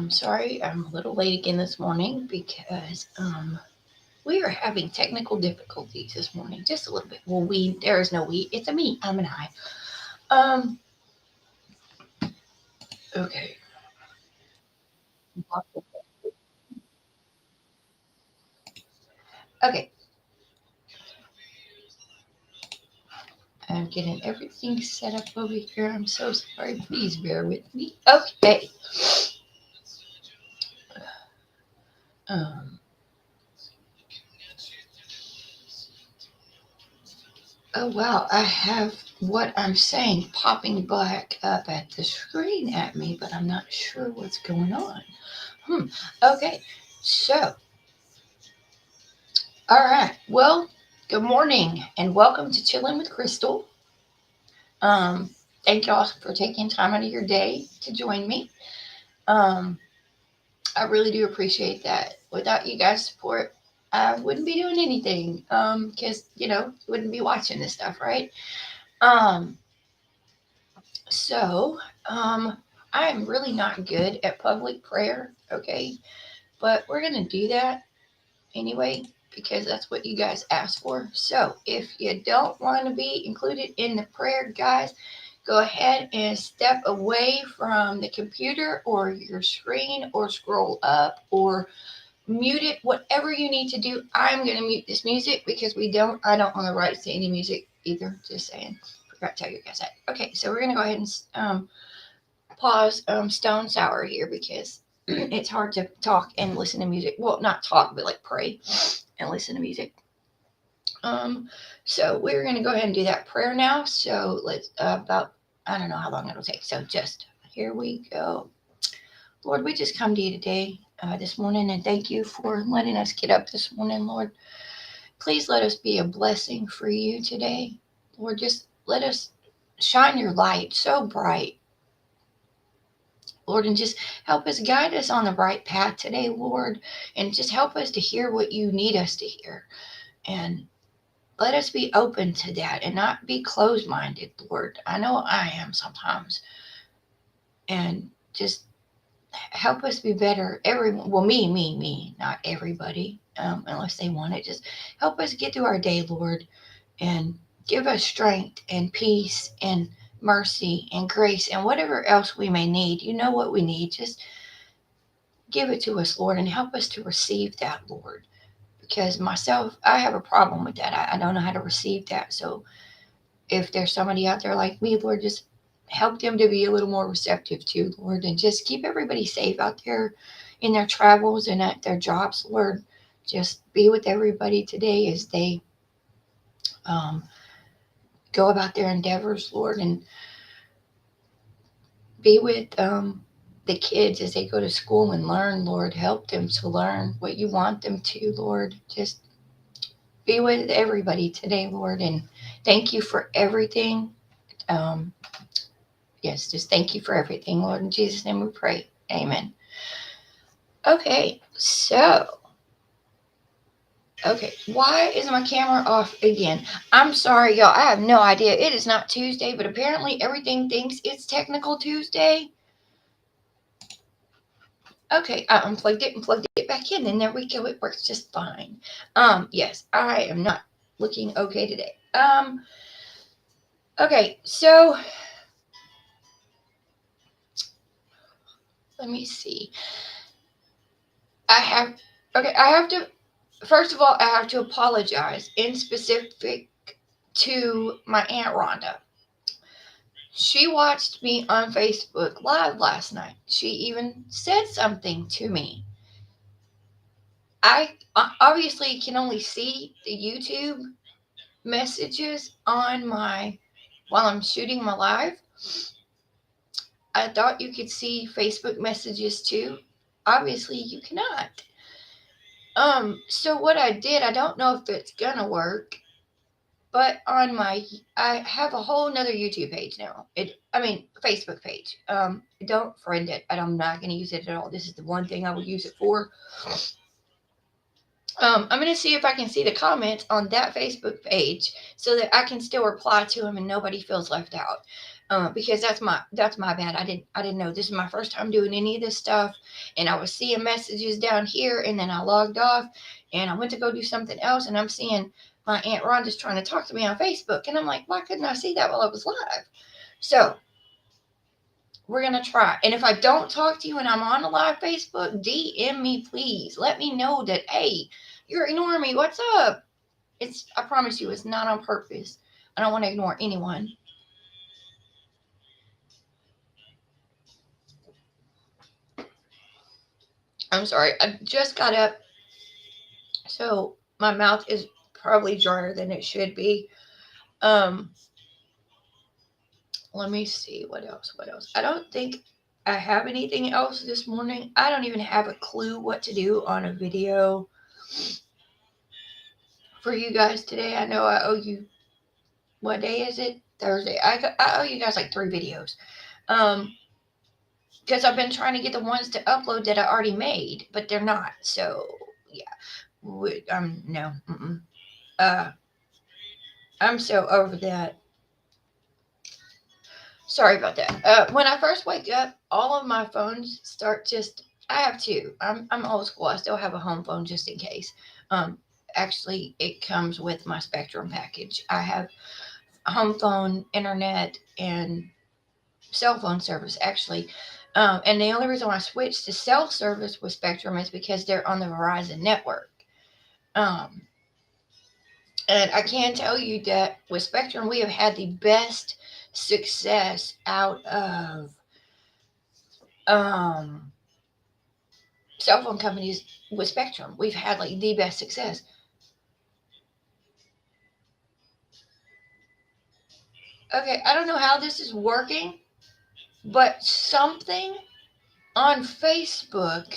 Sorry, I'm a little late again this morning because we are having technical difficulties this morning, just a little bit. Well, there is no we, it's a me, I'm an I. Okay. Okay, I'm getting everything set up over here. I'm so sorry. Please bear with me. Okay. Um, oh, wow. I have what I'm saying popping back up at the screen at me, but I'm not sure what's going on. Okay. So, all right. Well, good morning and welcome to Chillin with Crystal. Um, Thank y'all for taking time out of your day to join me. Um, I really do appreciate that. Without you guys' support, I wouldn't be doing anything. Because you wouldn't be watching this stuff, right? Um, so, I am really not good at public prayer, okay? But we're gonna do that anyway because that's what you guys asked for. So if you don't want to be included in the prayer, guys, go ahead and step away from the computer or your screen or scroll up or mute it, whatever you need to do. I'm going to mute this music because I don't own the rights to any music either. Just saying. Forgot to tell you guys that. Okay, so we're going to go ahead and pause Stone Sour here because it's hard to talk and listen to music. Well, not talk, but like pray and listen to music. Um, so we're going to go ahead and do that prayer now. So let's about I don't know how long it'll take. So just here we go. Lord, we just come to you today, this morning, and thank you for letting us get up this morning, Lord. Please let us be a blessing for you today, Lord. Just let us shine your light so bright, Lord, and just help us guide us on the right path today, Lord, and just help us to hear what you need us to hear. And let us be open to that and not be closed minded, Lord. I know I am sometimes. And just help us be better. Everyone, well, me, not everybody, unless they want it. Just help us get through our day, Lord, and give us strength and peace and mercy and grace and whatever else we may need. You know what we need. Just give it to us, Lord, and help us to receive that, Lord. Because myself, I have a problem with that. I don't know how to receive that. So if there's somebody out there like me, Lord, just help them to be a little more receptive too, Lord, and just keep everybody safe out there in their travels and at their jobs, Lord. Just be with everybody today as they um, go about their endeavors, Lord, and be with the kids as they go to school and learn, Lord. Help them to learn what you want them to, Lord. Just be with everybody today, Lord, and thank you for everything. Um, yes, just thank you for everything, Lord. In Jesus' name we pray. Amen. Okay, so, okay, why is my camera off again? I'm sorry, y'all. I have no idea. It is not Tuesday, but apparently everything thinks it's technical Tuesday. Okay, I unplugged it and plugged it back in, and there we go. It works just fine. Yes, I am not looking okay today. Okay, so let me see. I have, okay, I have to, first of all, I have to apologize in specific to my Aunt Rhonda. She watched me on Facebook Live last night. She even said something to me. I obviously can only see the YouTube messages on my while I'm shooting my live. I thought you could see Facebook messages too. Obviously, you cannot. So what I did, I don't know if it's gonna work, but I have a whole nother YouTube page now. Facebook page. Don't friend it. I'm not gonna use it at all. This is the one thing I will use it for. I'm gonna see if I can see the comments on that Facebook page so that I can still reply to them and nobody feels left out. Because that's my bad. I didn't know. This is my first time doing any of this stuff, and I was seeing messages down here, and then I logged off, and I went to go do something else, and I'm seeing my Aunt Rhonda's trying to talk to me on Facebook, and I'm like, why couldn't I see that while I was live? So we're gonna try. And if I don't talk to you and I'm on a live Facebook, DM me, please. Let me know that, hey, you're ignoring me. What's up? I promise you, it's not on purpose. I don't want to ignore anyone. I'm sorry. I just got up, so my mouth is probably drier than it should be. Um, Let me see what else. What else? I don't think I have anything else this morning. I don't even have a clue what to do on a video for you guys today. I know I owe you. What day is it? Thursday. I owe you guys like 3 videos. Because I've been trying to get the ones to upload that I already made, but they're not. So yeah, no. I'm so over that. Sorry about that. When I first wake up, all of my phones start just. I have 2. I'm old school. I still have a home phone just in case. Um, Actually, it comes with my Spectrum package. I have a home phone, internet, and cell phone service actually. And the only reason why I switched to cell service with Spectrum is because they're on the Verizon network. Um, and I can tell you that with Spectrum, we have had the best success out of um, cell phone companies with Spectrum. We've had like the best success. Okay, I don't know how this is working, but something on Facebook.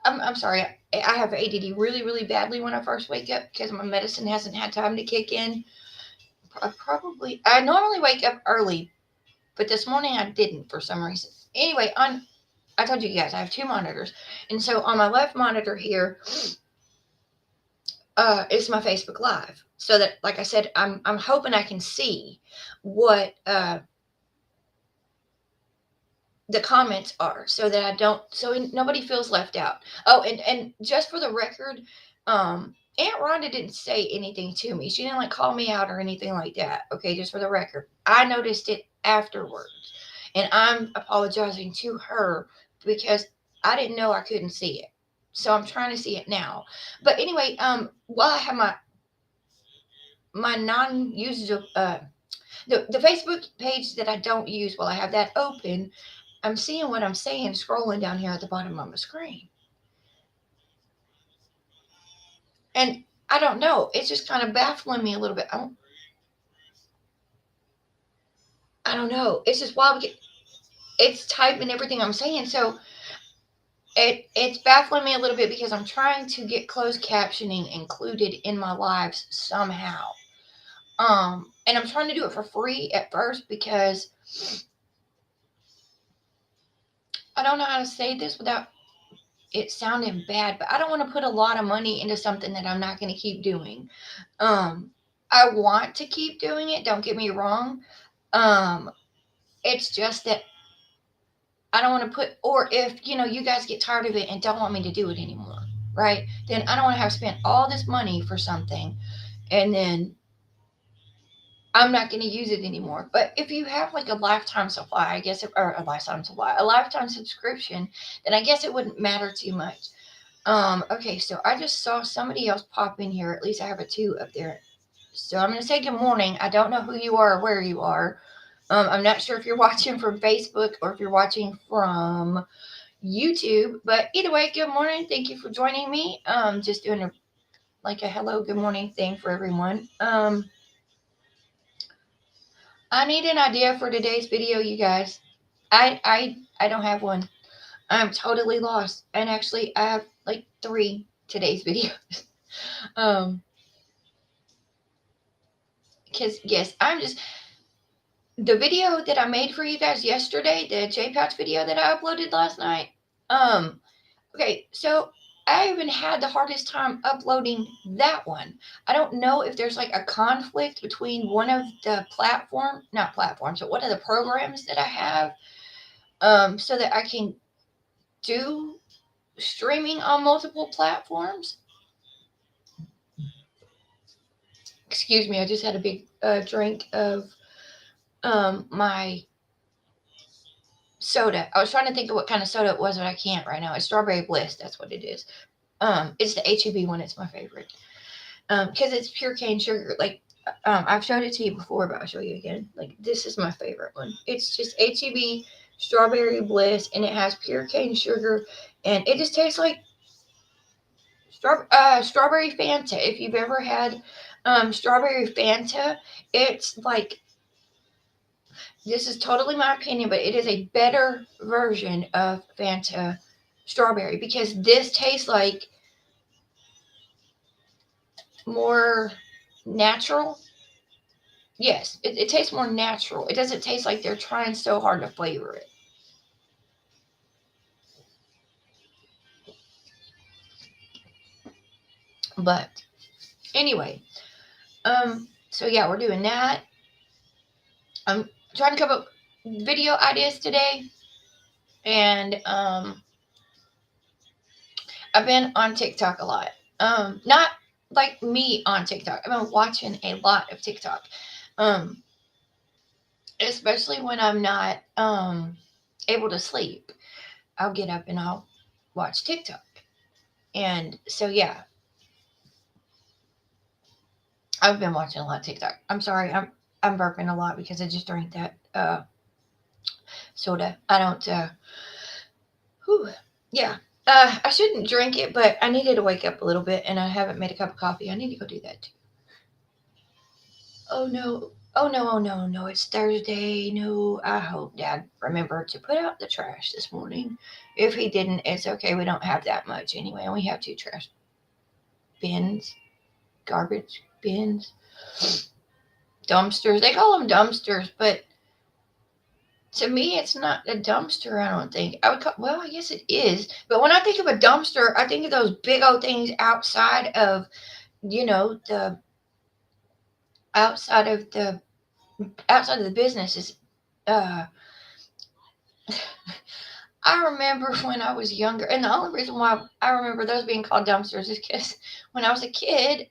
I'm sorry. I have ADD really, really badly when I first wake up because my medicine hasn't had time to kick in. I normally wake up early, but this morning I didn't for some reason. Anyway, I told you guys I have 2 monitors, and so on my left monitor here, is my Facebook Live. So that, like I said, I'm hoping I can see what the comments are, so that I don't, so nobody feels left out. Oh, and just for the record, Aunt Rhonda didn't say anything to me. She didn't like call me out or anything like that. Okay, just for the record, I noticed it afterwards, and I'm apologizing to her because I didn't know I couldn't see it. So I'm trying to see it now. But anyway, while I have my non-usable the Facebook page that I don't use, while I have that open, I'm seeing what I'm saying scrolling down here at the bottom of my screen. And I don't know. It's just kind of baffling me a little bit. I don't know. It's just wild. It's typing everything I'm saying. So it's baffling me a little bit because I'm trying to get closed captioning included in my lives somehow. And I'm trying to do it for free at first because I don't know how to say this without it sounding bad, but I don't want to put a lot of money into something that I'm not going to keep doing. Um, I want to keep doing it. Don't get me wrong. Um, it's just that I don't want to put, or if you guys get tired of it and don't want me to do it anymore, right? Then I don't want to have spent all this money for something, and then I'm not going to use it anymore. But if you have like a lifetime supply, I guess, or a lifetime supply, a lifetime subscription, then I guess it wouldn't matter too much. Okay, so I just saw somebody else pop in here. At least I have a 2 up there. So I'm going to say good morning. I don't know who you are or where you are. I'm not sure if you're watching from Facebook or if you're watching from YouTube, but either way, good morning. Thank you for joining me. Just doing a hello, good morning thing for everyone. I need an idea for today's video, you guys. I don't have one. I'm totally lost. And actually, I have like 3 today's videos. Because yes, the video that I made for you guys yesterday, the J Pouch video that I uploaded last night. Okay, so I even had the hardest time uploading that one. I don't know if there's like a conflict between one of the not platforms, but one of the programs that I have, so that I can do streaming on multiple platforms. Excuse me, I just had a big drink of my soda. I was trying to think of what kind of soda it was, but I can't right now. It's Strawberry Bliss. That's what it is. It's the HEB one. It's my favorite because it's pure cane sugar. Like I've showed it to you before, but I'll show you again. Like this is my favorite one. It's just HEB Strawberry Bliss, and it has pure cane sugar, and it just tastes like strawberry Fanta. If you've ever had strawberry Fanta, it's like, this is totally my opinion, but it is a better version of Fanta strawberry because this tastes like more natural. Yes, it tastes more natural. It doesn't taste like they're trying so hard to flavor it. But anyway, so yeah, we're doing that. I'm trying to come up video ideas today, and I've been on TikTok a lot. Not like me on TikTok. I've been watching a lot of TikTok. Um, Especially when I'm not able to sleep. I'll get up and I'll watch TikTok. And so yeah, I've been watching a lot of TikTok. I'm sorry, I'm burping a lot because I just drank that soda. I don't whew, yeah. I shouldn't drink it, but I needed to wake up a little bit and I haven't made a cup of coffee. I need to go do that too. Oh no. Oh no, oh no, no, it's Thursday. No, I hope Dad remembered to put out the trash this morning. If he didn't, it's okay. We don't have that much anyway. We have 2 trash bins, garbage bins, dumpsters. They call them dumpsters, but to me, it's not a dumpster, I don't think. I would call, well, I guess it is. But when I think of a dumpster, I think of those big old things the outside of the outside of the businesses. Uh, I remember when I was younger, and the only reason why I remember those being called dumpsters is because when I was a kid,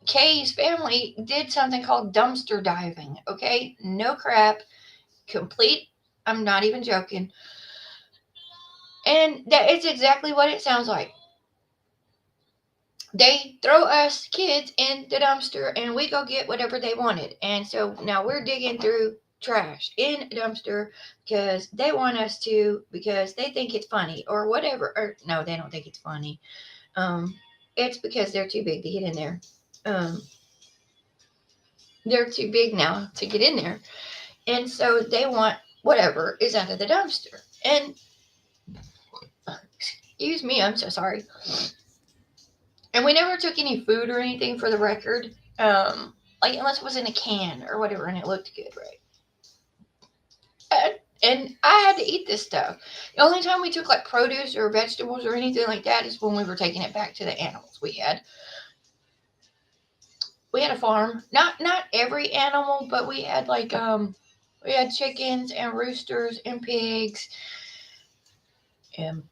Kay's family did something called dumpster diving. Okay, no crap, complete. I'm not even joking, and that is exactly what it sounds like. They throw us kids in the dumpster, and we go get whatever they wanted. And so now we're digging through trash in a dumpster because they want us to, because they think it's funny or whatever. Or no, they don't think it's funny. Um, it's because they're too big to get in there. Um, they're too big now to get in there, and so they want whatever is out of the dumpster. And excuse me, I'm so sorry. And we never took any food or anything, for the record. Like unless it was in a can or whatever, and it looked good, right? And I had to eat this stuff. The only time we took like produce or vegetables or anything like that is when we were taking it back to the animals. We had a farm. Not every animal, but we had like we had chickens and roosters and pigs and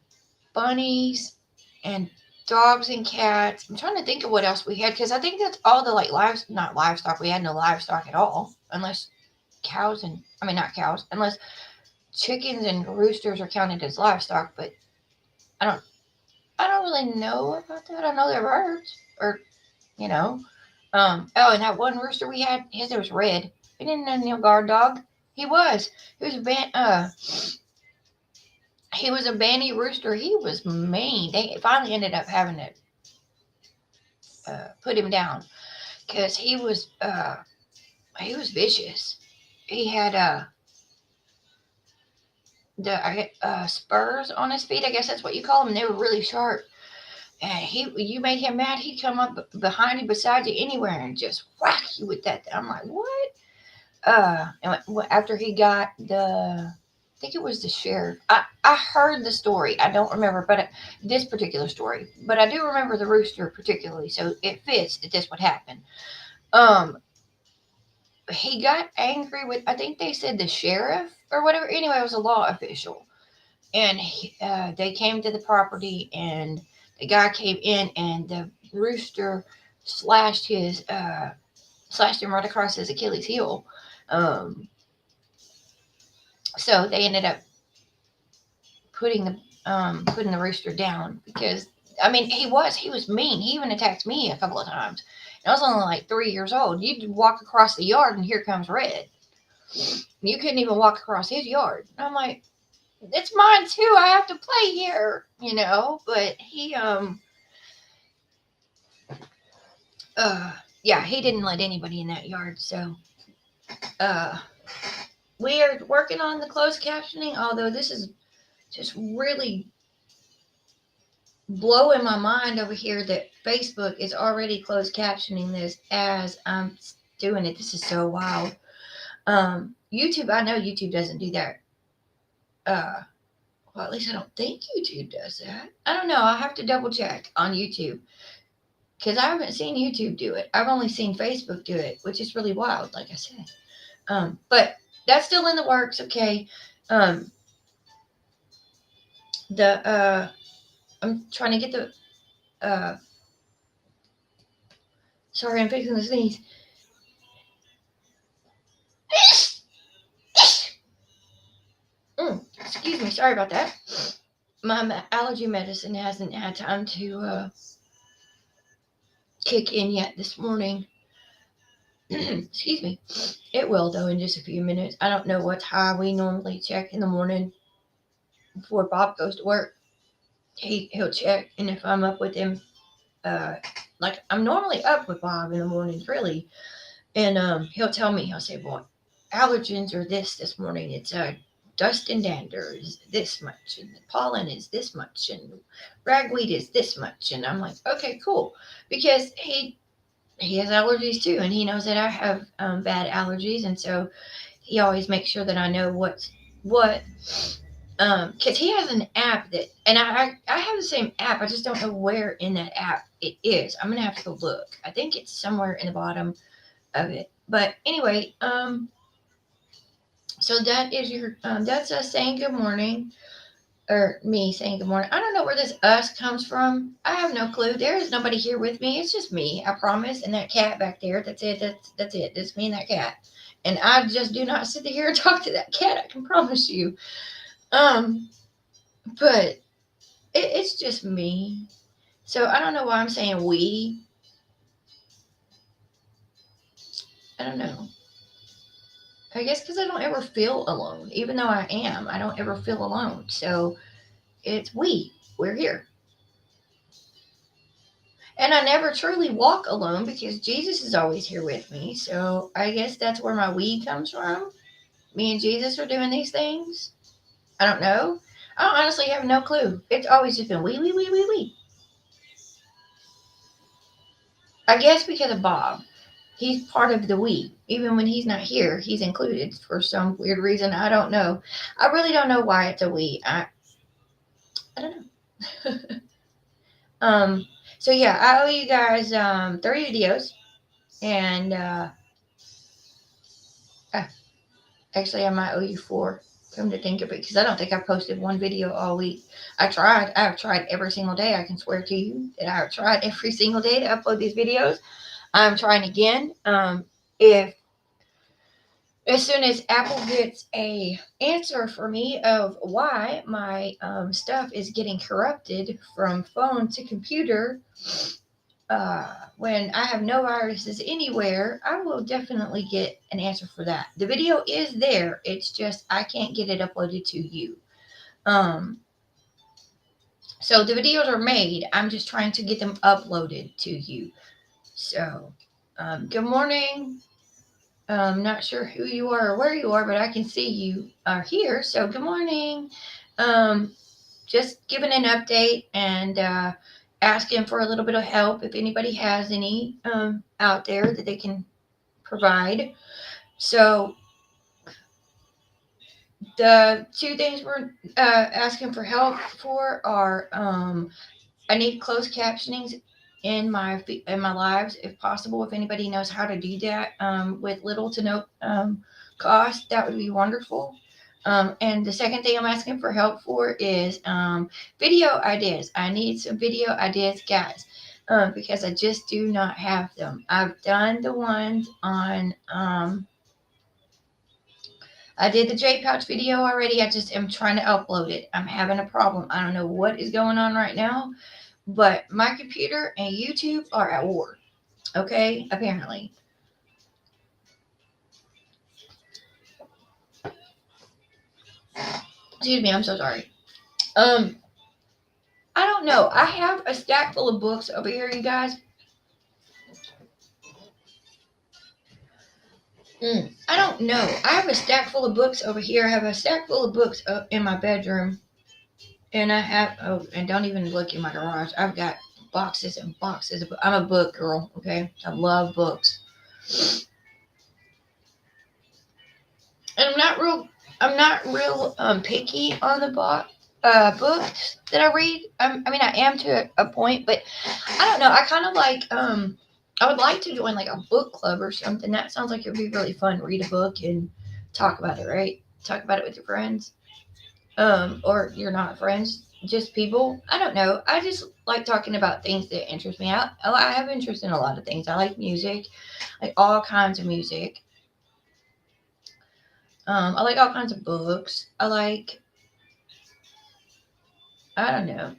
bunnies and dogs and cats. I'm trying to think of what else we had, because I think that's all the like not livestock. We had no livestock at all, unless cows and I mean not cows, unless chickens and roosters are counted as livestock. But I don't I don't really know about that. I know they're birds, or you know. Oh, and that one rooster we had, his was red. We didn't know Neil guard dog. He was. He was a he was a banty rooster. He was mean. They finally ended up having to put him down because he was vicious. He had the spurs on his feet. I guess that's what you call them. And they were really sharp. And you made him mad, he'd come up behind you, beside you, anywhere, and just whack you with that. I'm like, what? And after he got think it was the sheriff. I heard the story. I don't remember, but this particular story. But I do remember the rooster particularly, so it fits that this would happen. Um, he got angry with, I think they said the sheriff or whatever. Anyway, it was a law official, and they came to the property, and the guy came in, and the rooster slashed his slashed him right across his Achilles heel. Um, so they ended up putting the rooster down because I mean he was mean. He even attacked me a couple of times. And I was only like 3 years old. You'd walk across the yard and here comes Red. You couldn't even walk across his yard. And I'm like, it's mine too. I have to play here, But yeah, he didn't let anybody in that yard. So uh, we are working on the closed captioning. Although this is just really blowing my mind over here that Facebook is already closed captioning this as I'm doing it. This is so wild. YouTube, I know YouTube doesn't do that. Well, at least I don't think YouTube does that. I don't know. I'll have to double check on YouTube because I haven't seen YouTube do it. I've only seen Facebook do it, which is really wild, like I said. But that's still in the works. Okay. The I'm trying to get the sorry, I'm fixing to sneeze. Excuse me, sorry about that. My allergy medicine hasn't had time to kick in yet this morning. Excuse me. It will, though, in just a few minutes. I don't know what time we normally check in the morning before Bob goes to work. He'll check, and if I'm up with him, like I'm normally up with Bob in the mornings, really, and he'll tell me, he'll say, "Boy, allergens are this morning. It's dust and dander is this much, and pollen is this much, and ragweed is this much." And I'm like, okay, cool, because he has allergies too, and he knows that I have bad allergies, and so he always makes sure that I know what. Because he has an app that, and I have the same app. I just don't know where in that app it is. I'm gonna have to go look. I think it's somewhere in the bottom of it. But anyway, so that is that's us saying good morning, or me saying good morning. I don't know where this us comes from. I have no clue. There is nobody here with me. It's just me. I promise. And that cat back there. That's it. That's it. It's me and that cat. And I just do not sit here and talk to that cat. I can promise you. But it's just me. So I don't know why I'm saying we. I don't know. I guess because I don't ever feel alone. Even though I am, I don't ever feel alone. So it's we. We're here. And I never truly walk alone because Jesus is always here with me. So I guess that's where my we comes from. Me and Jesus are doing these things. I don't know. I honestly have no clue. It's always just been we. I guess because of Bob. He's part of the we. Even when he's not here, he's included for some weird reason. I don't know. I really don't know why it's a we. I don't know. So yeah, I owe you guys 30 videos, and actually I might owe you 4. Come to think of it, because I don't think I posted one video all week. I have tried every single day. I can swear to you that I have tried every single day to upload these videos. I'm trying again. If as soon as Apple gets a answer for me of why my stuff is getting corrupted from phone to computer, when I have no viruses anywhere, I will definitely get an answer for that. The video is there. It's just I can't get it uploaded to you. So the videos are made. I'm just trying to get them uploaded to you. So, good morning. I'm not sure who you are or where you are, but I can see you are here. So good morning. Just giving an update and asking for a little bit of help if anybody has any out there that they can provide. So The two things we're asking for help for are I need closed captionings in my lives if possible. If anybody knows how to do that with little to no cost, that would be wonderful. And the second thing I'm asking for help for is video ideas. I need some video ideas, guys, because I just do not have them. I've done the ones on. I did the J Pouch video already. I just am trying to upload it. I'm having a problem. I don't know what is going on right now, but my computer and YouTube are at war. Okay, apparently. Excuse me, I'm so sorry. Um, I don't know. I have a stack full of books over here, you guys. I don't know. I have a stack full of books over here. I have a stack full of books up in my bedroom. And I have, oh, and don't even look in my garage. I've got boxes and boxes of, I'm a book girl, okay? I love books. And I'm not real picky on the books that I read. I mean, I am to a point, but I don't know. I kind of like, I would like to join like a book club or something. That sounds like it would be really fun. Read a book and talk about it, right? Talk about it with your friends. Or you're not friends, just people. I don't know. I just like talking about things that interest me. I have interest in a lot of things. I like music, like all kinds of music. I like all kinds of books. I don't know.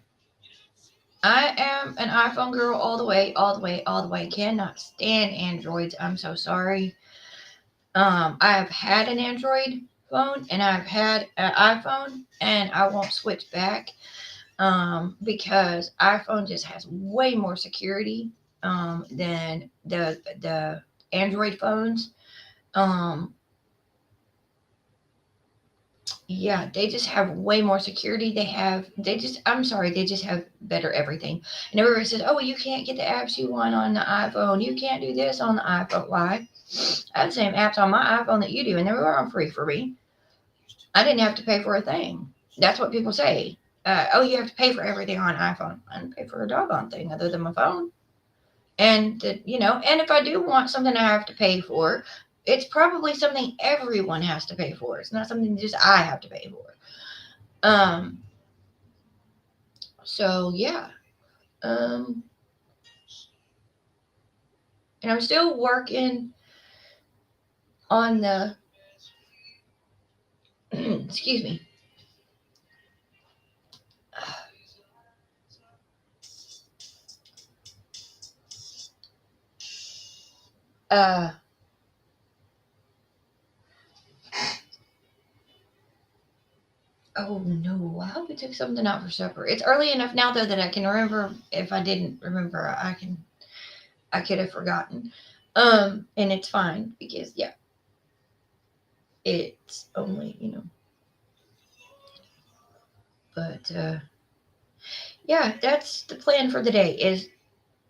I am an iPhone girl all the way, all the way, all the way. Cannot stand Androids. I'm so sorry. I have had an Android phone and I've had an iPhone, and I won't switch back because iPhone just has way more security than the Android phones. Um, yeah, they just have way more security. I'm sorry, they just have better everything. And everybody says, oh, well, you can't get the apps you want on the iPhone. You can't do this on the iPhone. Why? I have the same apps on my iPhone that you do, and they were on free for me. I didn't have to pay for a thing. That's what people say. Oh, you have to pay for everything on iPhone. I didn't pay for a doggone thing other than my phone. And, and if I do want something I have to pay for, it's probably something everyone has to pay for. It's not something just I have to pay for. Um, so yeah. Um, and I'm still working on the, excuse me. Uh, oh no, I hope we took something out for supper. It's early enough now though that I can remember. If I didn't remember, I could have forgotten. And it's fine because yeah, it's only, but yeah, that's the plan for the day is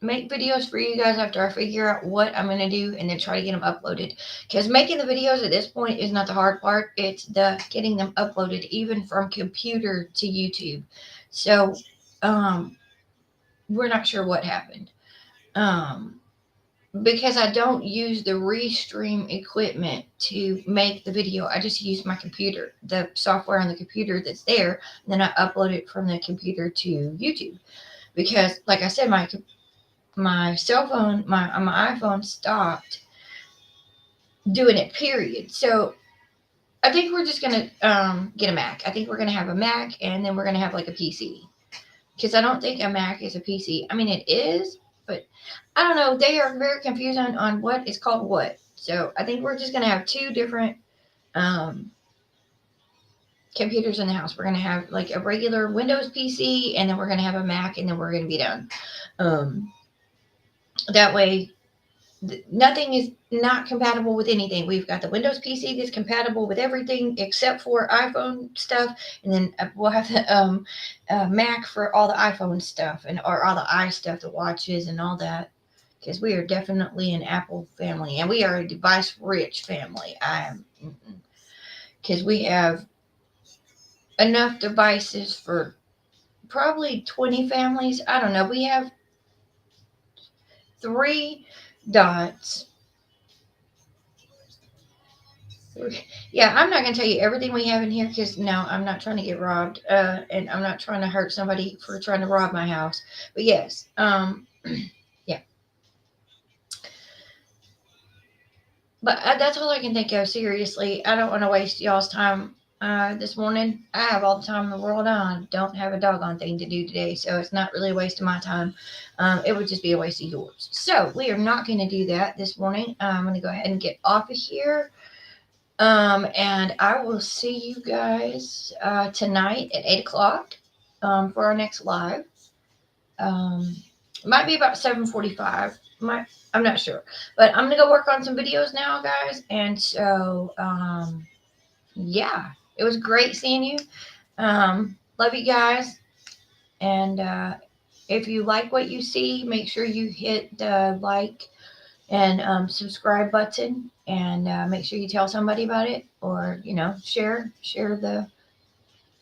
make videos for you guys after I figure out what I'm going to do and then try to get them uploaded. Because making the videos at this point is not the hard part. It's the getting them uploaded even from computer to YouTube. So, we're not sure what happened. Um, because I don't use the restream equipment to make the video. I just use my computer, the software on the computer that's there, and then I upload it from the computer to YouTube. Because, like I said, my cell phone, my iPhone stopped doing it. Period. So I think we're just gonna get a Mac. I think we're gonna have a Mac, and then we're gonna have like a PC. Because I don't think a Mac is a PC. I mean, it is, but I don't know. They are very confused on what is called what. So I think we're just gonna have two different um, computers in the house. We're gonna have like a regular Windows PC, and then we're gonna have a Mac, and then we're gonna be done. That way nothing is not compatible with anything. We've got the Windows PC that's compatible with everything except for iPhone stuff, and then we'll have the Mac for all the iPhone stuff or all the i stuff, the watches and all that. Because we are definitely an Apple family, and we are a device rich family. I am because we have enough devices for probably 20 families. I don't know. We have 3 dots. Yeah, I'm not gonna tell you everything we have in here because no, I'm not trying to get robbed, and I'm not trying to hurt somebody for trying to rob my house. But yes, yeah. But that's all I can think of. Seriously, I don't want to waste y'all's time this morning. I have all the time in the world. I don't have a doggone thing to do today, so it's not really a waste of my time. It would just be a waste of yours. So we are not going to do that this morning. I'm going to go ahead and get off of here. And I will see you guys tonight at 8 o'clock for our next live. Um, might be about 7:45. I'm not sure, but I'm gonna go work on some videos now, guys. And so, yeah, it was great seeing you. Love you guys. And if you like what you see, make sure you hit the like and subscribe button, and make sure you tell somebody about it, or share the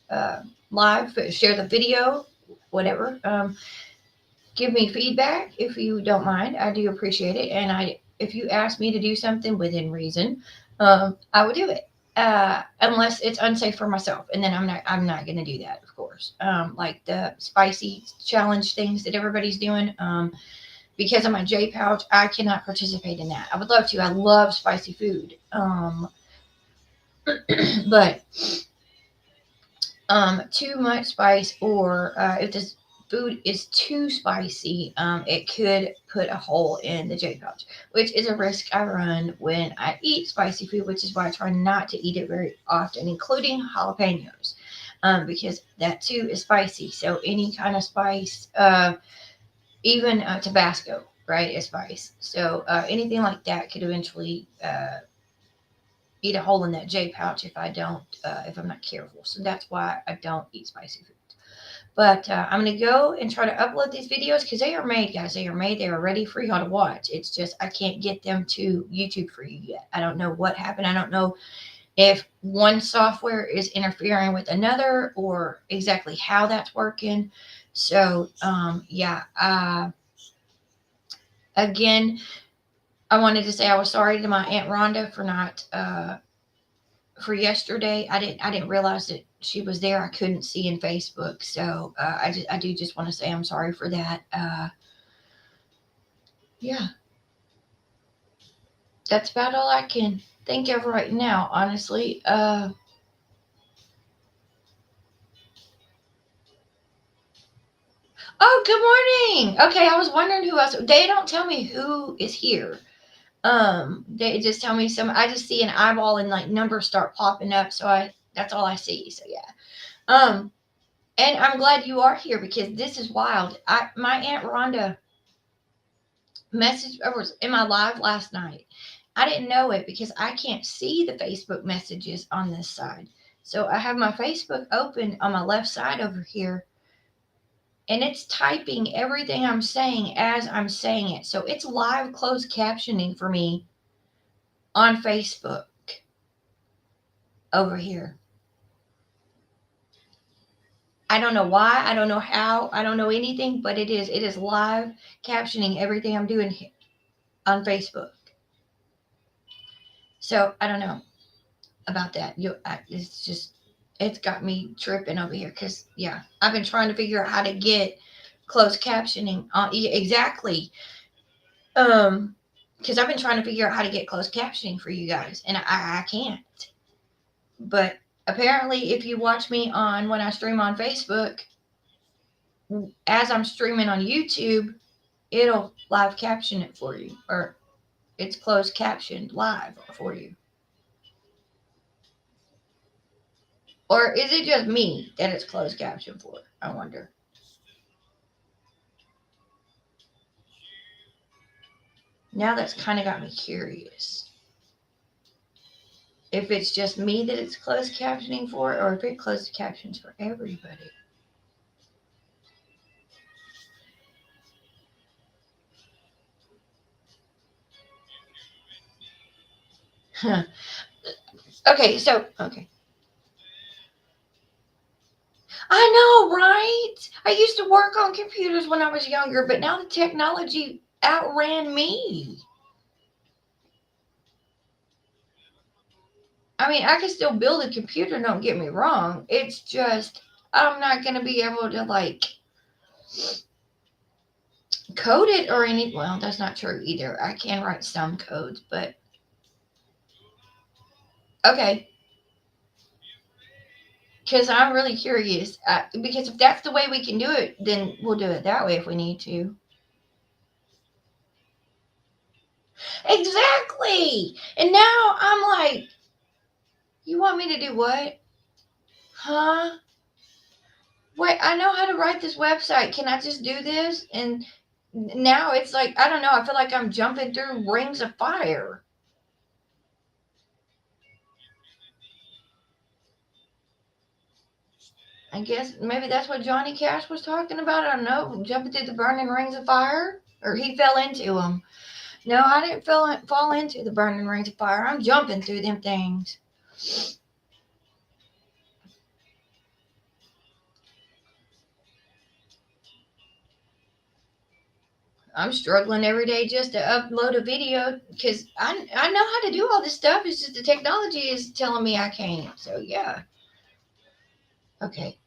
uh, live, share the video, whatever. Give me feedback if you don't mind. I do appreciate it. And if you ask me to do something within reason, I will do it. Unless it's unsafe for myself, and then I'm not going to do that, of course. Like the spicy challenge things that everybody's doing. Because of my J pouch, I cannot participate in that. I would love to. I love spicy food. But too much spice, or if this food is too spicy, it could put a hole in the J pouch, which is a risk I run when I eat spicy food, which is why I try not to eat it very often, including jalapenos, because that too is spicy. So any kind of spice, even Tabasco, right, is spice. So anything like that could eventually eat a hole in that J pouch if I'm not careful. So that's why I don't eat spicy food. But I'm going to go and try to upload these videos because they are made, guys. They are made. They are ready for y'all to watch. It's just I can't get them to YouTube for you yet. I don't know what happened. I don't know if one software is interfering with another or exactly how that's working. So, yeah. Again, I wanted to say I was sorry to my Aunt Rhonda for not for yesterday. I didn't realize that she was there. I couldn't see in Facebook, so I do just want to say I'm sorry for that. Yeah, that's about all I can think of right now, honestly. Oh, good morning. Okay, I was wondering who else. They don't tell me who is here. They just tell me some. I just see an eyeball and like numbers start popping up, so I that's all I see. So yeah. Um, and I'm glad you are here because this is wild. My Aunt Rhonda message or was in my live last night. I didn't know it because I can't see the Facebook messages on this side. So I have my Facebook open on my left side over here, and it's typing everything I'm saying as I'm saying it. So it's live closed captioning for me on Facebook over here. I don't know why, I don't know how, I don't know anything, but it is live captioning everything I'm doing on Facebook. So I don't know about that. It's just it's got me tripping over here because yeah, I've been trying to figure out how to get closed captioning on exactly. Because I've been trying to figure out how to get closed captioning for you guys, and I can't. But apparently, if you watch me on when I stream on Facebook, as I'm streaming on YouTube, it'll live caption it for you, or it's closed captioned live for you. Or is it just me that it's closed caption for? I wonder. Now that's kind of got me curious. If it's just me that it's closed captioning for, or if it closed captions for everybody. Huh. Okay, so, okay. I know, right? I used to work on computers when I was younger, but now the technology outran me. I mean, I can still build a computer, don't get me wrong. It's just I'm not going to be able to like code it or any. Well, that's not true either. I can write some codes, but okay. Because I'm really curious. Because if that's the way we can do it, then we'll do it that way if we need to. Exactly. And now I'm like, you want me to do what? Huh? Wait, I know how to write this website. Can I just do this? And now it's like, I don't know. I feel like I'm jumping through rings of fire. I guess maybe that's what Johnny Cash was talking about. I don't know. Jumping through the burning rings of fire. Or he fell into them. No, I didn't fall into the burning rings of fire. I'm jumping through them things. I'm struggling every day just to upload a video because I know how to do all this stuff. It's just the technology is telling me I can't. So yeah. Okay.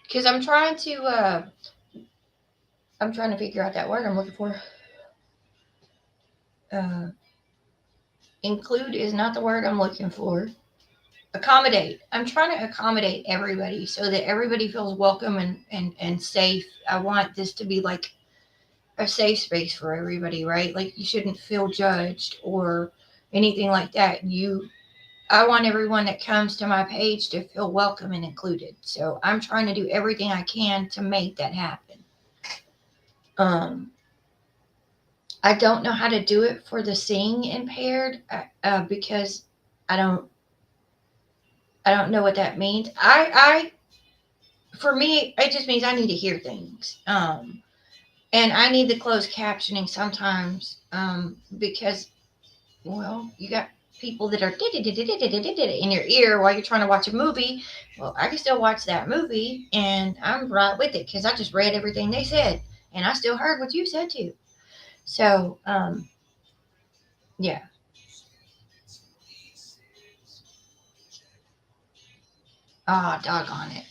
Because I'm trying to figure out that word I'm looking for. Uh, include is not the word I'm looking for. Accommodate. I'm trying to accommodate everybody so that everybody feels welcome and safe. I want this to be like a safe space for everybody, right? Like you shouldn't feel judged or anything like that. I want everyone that comes to my page to feel welcome and included. So I'm trying to do everything I can to make that happen. Um, I don't know how to do it for the seeing impaired because I don't I don't know what that means. For me it just means I need to hear things. And I need the closed captioning sometimes because well, you got people that are in your ear while you're trying to watch a movie. Well, I can still watch that movie and I'm right with it because I just read everything they said and I still heard what you said too. So, yeah. Ah, doggone it.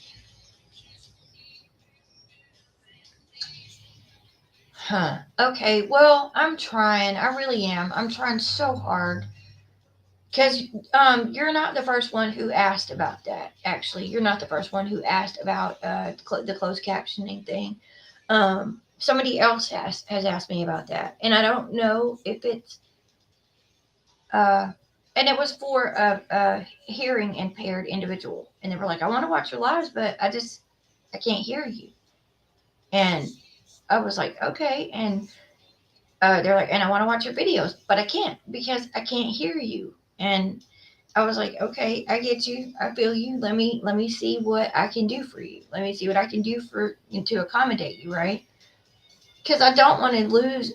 Huh. Okay. Well, I'm trying. I really am. I'm trying so hard. Because you're not the first one who asked about that. Actually, you're not the first one who asked about the closed captioning thing. Somebody else has asked me about that, and I don't know if it's uh, and it was for a hearing impaired individual, and they were like, "I want to watch your lives, but I can't hear you," and I was like, "Okay," and they're like, "And I want to watch your videos, but I can't because I can't hear you," and I was like, okay, I get you. I feel you. Let me see what I can do for you. Let me see what I can do for to accommodate you, right? Because I don't want to lose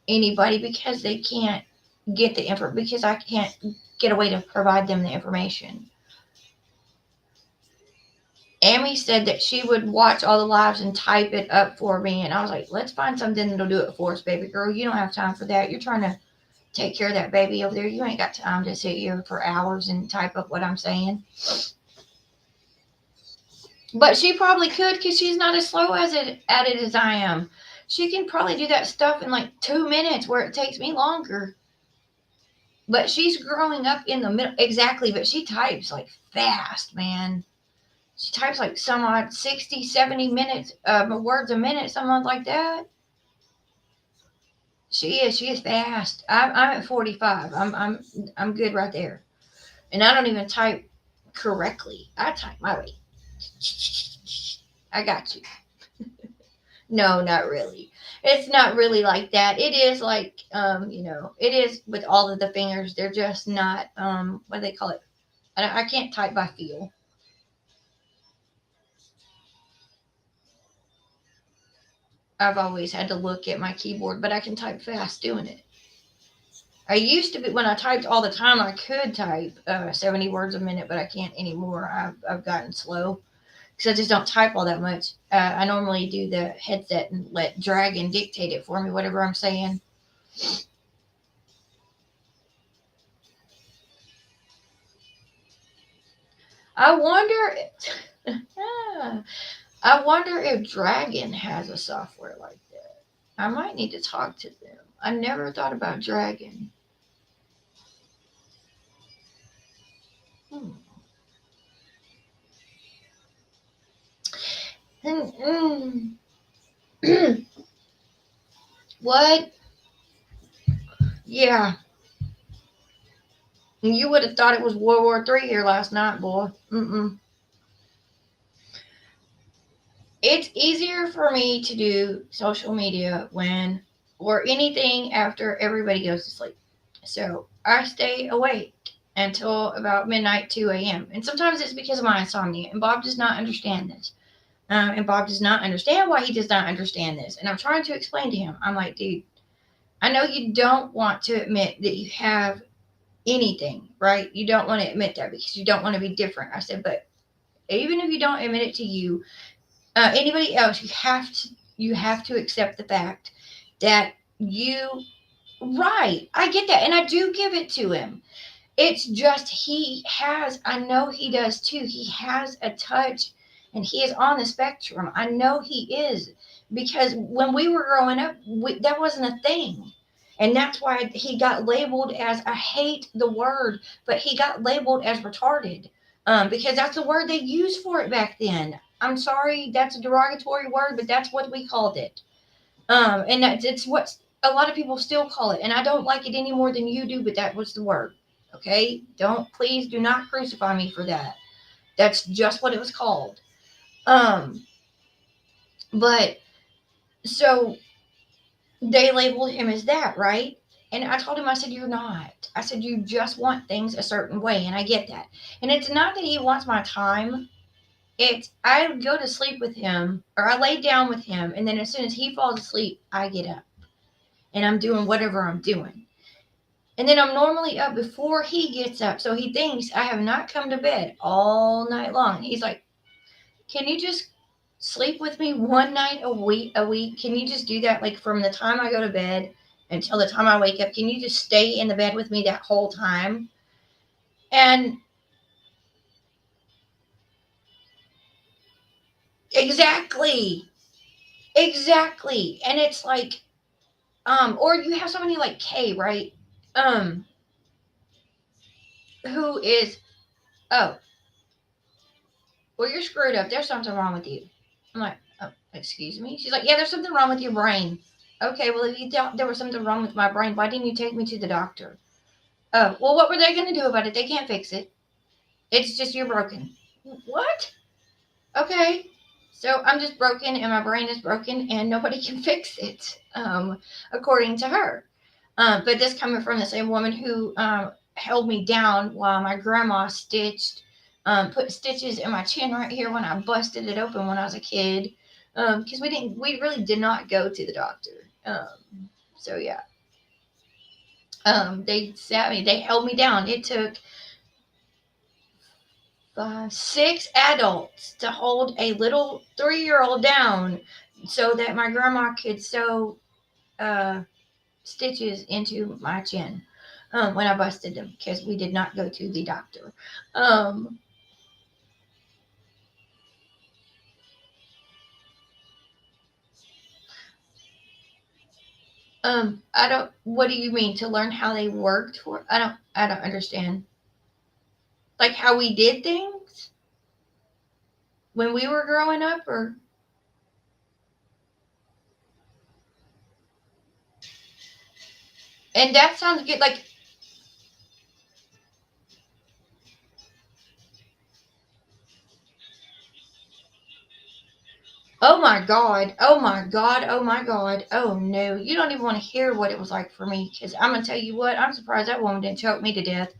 anybody because they can't get the info because I can't get a way to provide them the information. Amy said that she would watch all the lives and type it up for me, and I was like, let's find something that'll do it for us, baby girl. You don't have time for that. You're trying to take care of that baby over there. You ain't got time to sit here for hours and type up what I'm saying. But she probably could because she's not as slow at it as I am. She can probably do that stuff in like 2 minutes where it takes me longer. But she's growing up in the middle. Exactly. But she types like fast, man. She types like some odd 60, 70 minutes, words a minute, something like that. She is fast. I'm at 45. I'm good right there. And I don't even type correctly. I type my way. I got you. No, not really. It's not really like that. It is like, it is with all of the fingers. They're just not, what do they call it? I can't type by feel. I've always had to look at my keyboard, but I can type fast doing it. I used to be, when I typed all the time, I could type 70 words a minute, but I can't anymore. I've gotten slow because I just don't type all that much. I normally do the headset and let Dragon dictate it for me, whatever I'm saying. I wonder. I wonder if Dragon has a software like that. I might need to talk to them. I never thought about Dragon. Hmm. What? Yeah. You would have thought it was World War III here last night, boy. Mm-mm. It's easier for me to do social media when or anything after everybody goes to sleep. So I stay awake until about midnight, 2 a.m. And sometimes it's because of my insomnia. And Bob does not understand this. And Bob does not understand why he does not understand this. And I'm trying to explain to him. I'm like, dude, I know you don't want to admit that you have anything, right? You don't want to admit that because you don't want to be different. I said, but even if you don't admit it to you, anybody else, you have to accept the fact that you right. I get that, and I do give it to him. It's just he has. I know he does too. He has a touch, and he is on the spectrum. I know he is because when we were growing up, that wasn't a thing. And that's why he got labeled as, I hate the word, but he got labeled as retarded, because that's the word they used for it back then. I'm sorry, that's a derogatory word, but that's what we called it. And it's what a lot of people still call it. And I don't like it any more than you do, but that was the word. Okay? Please do not crucify me for that. That's just what it was called. Um, but so they labeled him as that, right? And I told him, I said, you're not. I said, you just want things a certain way. And I get that. And it's not that he wants my time. It's, I go to sleep with him or I lay down with him. And then as soon as he falls asleep, I get up and I'm doing whatever I'm doing. And then I'm normally up before he gets up. So he thinks I have not come to bed all night long. He's like, can you just sleep with me one night a week? Can you just do that? Like from the time I go to bed until the time I wake up, can you just stay in the bed with me that whole time? And exactly, exactly. And it's like, or you have somebody like Kay, right? Um, who is, oh, well, you're screwed up. There's something wrong with you. I'm like, oh, excuse me? She's like, yeah, there's something wrong with your brain. Okay, well, if you thought there was something wrong with my brain, why didn't you take me to the doctor? Oh, well, what were they going to do about it? They can't fix it. It's just you're broken. What? Okay. So I'm just broken and my brain is broken and nobody can fix it, according to her. But this coming from the same woman who held me down while my grandma put stitches in my chin right here when I busted it open when I was a kid. Because we really did not go to the doctor. So yeah. They held me down. It took 6 adults to hold a little 3-year-old down so that my grandma could sew uh, stitches into my chin when I busted them because we did not go to the doctor. Um, I don't. What do you mean to learn how they worked for? I don't understand. Like how we did things when we were growing up, or and that sounds good. Like, oh my God. Oh my God. Oh my God. Oh no. You don't even want to hear what it was like for me because I'm going to tell you what, I'm surprised that woman didn't choke me to death.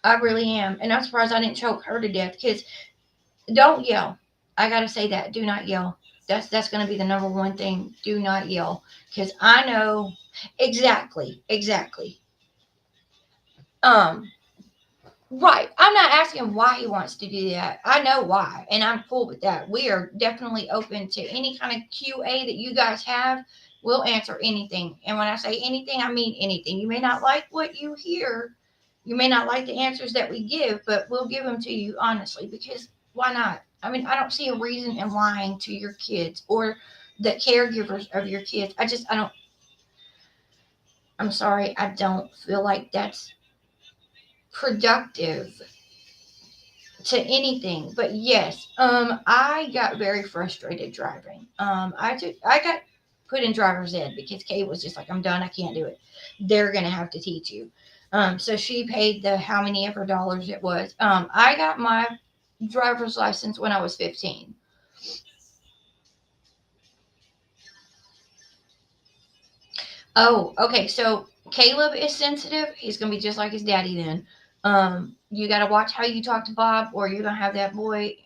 I really am. And I'm surprised I didn't choke her to death because don't yell. I got to say that. Do not yell. That's going to be the number one thing. Do not yell because I know exactly. Exactly. Um, right. I'm not asking why he wants to do that. I know why, and I'm cool with that. We are definitely open to any kind of QA that you guys have. We'll answer anything. And when I say anything, I mean anything. You may not like what you hear. You may not like the answers that we give, but we'll give them to you honestly, because why not? I mean, I don't see a reason in lying to your kids or the caregivers of your kids. I don't, I'm sorry, I don't feel like that's productive to anything. But yes, I got very frustrated driving. I got put in driver's ed because Kay was just like, I'm done, I can't do it. They're gonna have to teach you. So she paid the how many ever dollars it was. I got my driver's license when I was 15. Oh, okay. So Caleb is sensitive. He's gonna be just like his daddy then. You gotta watch how you talk to Bob, or you're gonna have that boy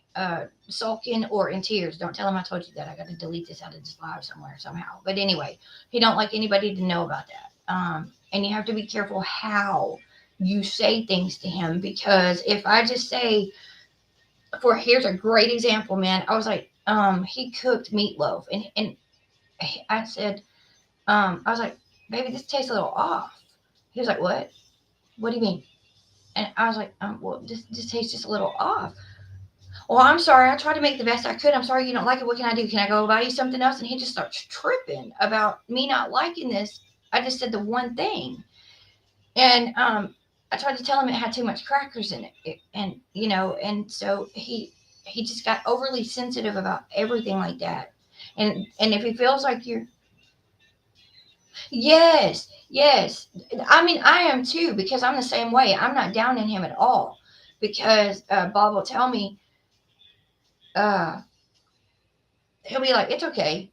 sulking or in tears. Don't tell him I told you that. I gotta delete this out of this live somewhere somehow. But anyway, he don't like anybody to know about that. And you have to be careful how you say things to him, because if I just say, for here's a great example, man. I was like, he cooked meatloaf, and I said, I was like, baby, this tastes a little off. He was like, what? What do you mean? And I was like, well, this tastes just a little off. Well, I'm sorry. I tried to make the best I could. I'm sorry you don't like it. What can I do? Can I go buy you something else? And he just starts tripping about me not liking this. I just said the one thing. And I tried to tell him it had too much crackers in it. And, and so he just got overly sensitive about everything like that. And if he feels like you're, yes, yes. I mean, I am too, because I'm the same way. I'm not down in him at all, because Bob will tell me, uh, he'll be like, it's okay.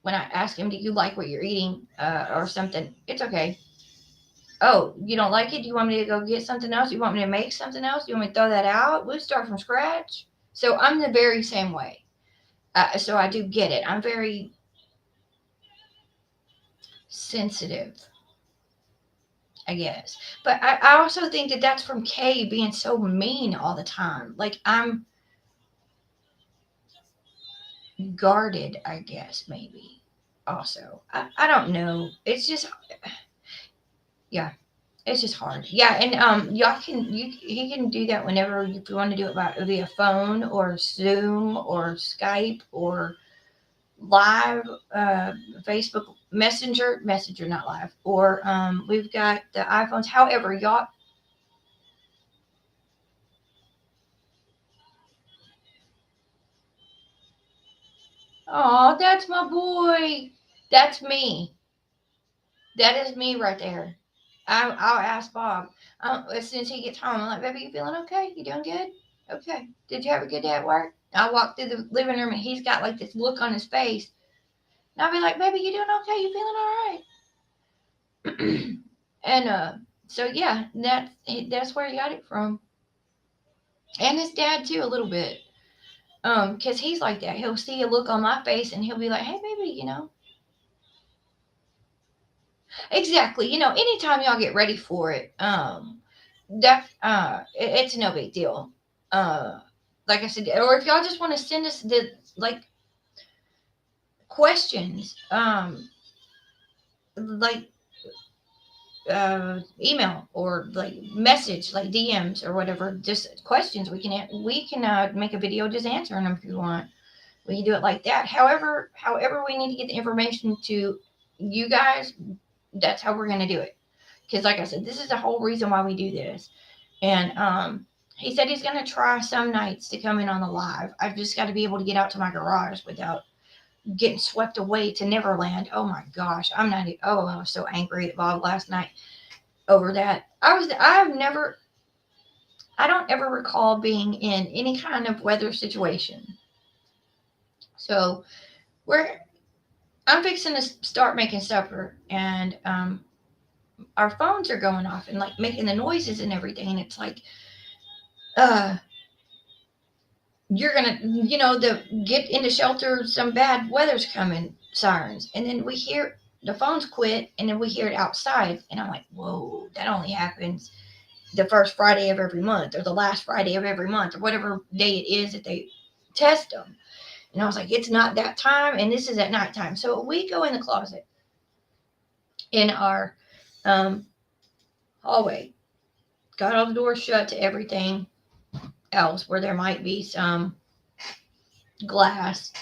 When I ask him, do you like what you're eating or something? It's okay. Oh, you don't like it? Do you want me to go get something else? You want me to make something else? You want me to throw that out? We'll start from scratch. So I'm the very same way. So I do get it. I'm very sensitive, I guess. But I also think that that's from Kay being so mean all the time. Like, I'm guarded, I guess, maybe. Also, I don't know. It's just, yeah, it's just hard. Yeah, and y'all can he can do that whenever if you want to do it by via phone or Zoom or Skype or live Facebook Messenger not live, or we've got the iPhones. However, y'all. Oh, that's my boy. That's me. That is me right there. I'll ask Bob as soon as he gets home. I'm like, baby, you feeling okay? You doing good? Okay. Did you have a good day at work? I walk through the living room and he's got like this look on his face. And I'll be like, baby, you doing okay? You feeling all right? And so yeah, that's where he got it from. And his dad too, a little bit. Because he's like that. He'll see a look on my face and he'll be like, hey, baby, exactly. Anytime y'all get ready for it, it's no big deal. Uh, like I said, or if y'all just want to send us the like questions, like email or like message, like DMs or whatever, just questions, we can make a video just answering them if you want. We can do it like that. However we need to get the information to you guys, that's how we're going to do it. Because like I said, this is the whole reason why we do this. And he said he's going to try some nights to come in on the live. I've just got to be able to get out to my garage without getting swept away to Neverland. Oh my gosh, I'm not. Oh, I was so angry at Bob last night over that. I don't ever recall being in any kind of weather situation. So we're I'm fixing to start making supper, and our phones are going off and like making the noises and everything. And it's like, uh, you're gonna, the get into shelter. Some bad weather's coming, sirens, and then we hear the phones quit, and then we hear it outside, and I'm like, whoa, that only happens the first Friday of every month or the last Friday of every month or whatever day it is that they test them. And I was like, it's not that time, and this is at nighttime. So we go in the closet in our hallway, got all the doors shut to everything else where there might be some glass,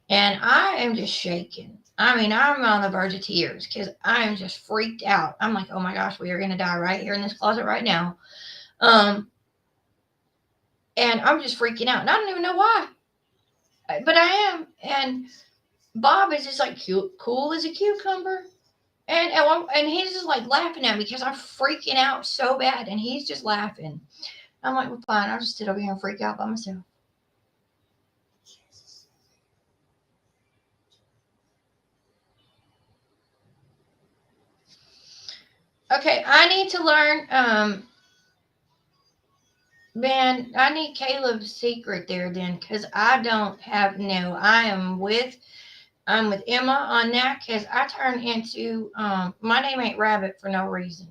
and I am just shaking. I mean, I'm on the verge of tears because I am just freaked out. I'm like, oh my gosh, we are going to die right here in this closet right now. Um, and I'm just freaking out. And I don't even know why, but I am. And Bob is just like cool as a cucumber. And he's just like laughing at me because I'm freaking out so bad. And he's just laughing. I'm like, well, fine. I'll just sit over here and freak out by myself. Okay, I need to learn. Man, I need Caleb's secret there then, because I don't have no. I'm with Emma on that because I turn into my name ain't Rabbit for no reason.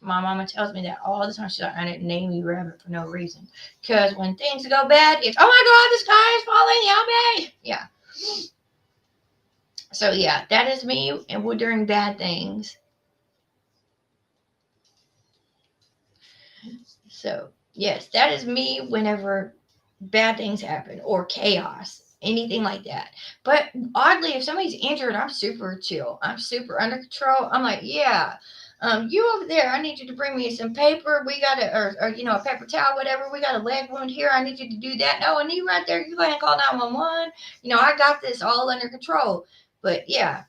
My mama tells me that all the time. She's like, I didn't name you Rabbit for no reason. Because when things go bad, it's, oh my God, the sky is falling, help me. Yeah. So yeah, that is me and we're during bad things. So yes, that is me whenever bad things happen or chaos, anything like that. But oddly, if somebody's injured, I'm super chill. I'm super under control. I'm like, yeah, you over there, I need you to bring me some paper. We got to, or a paper towel, whatever. We got a leg wound here. I need you to do that. No, and you right there. You go ahead and call 911. I got this all under control. But yeah.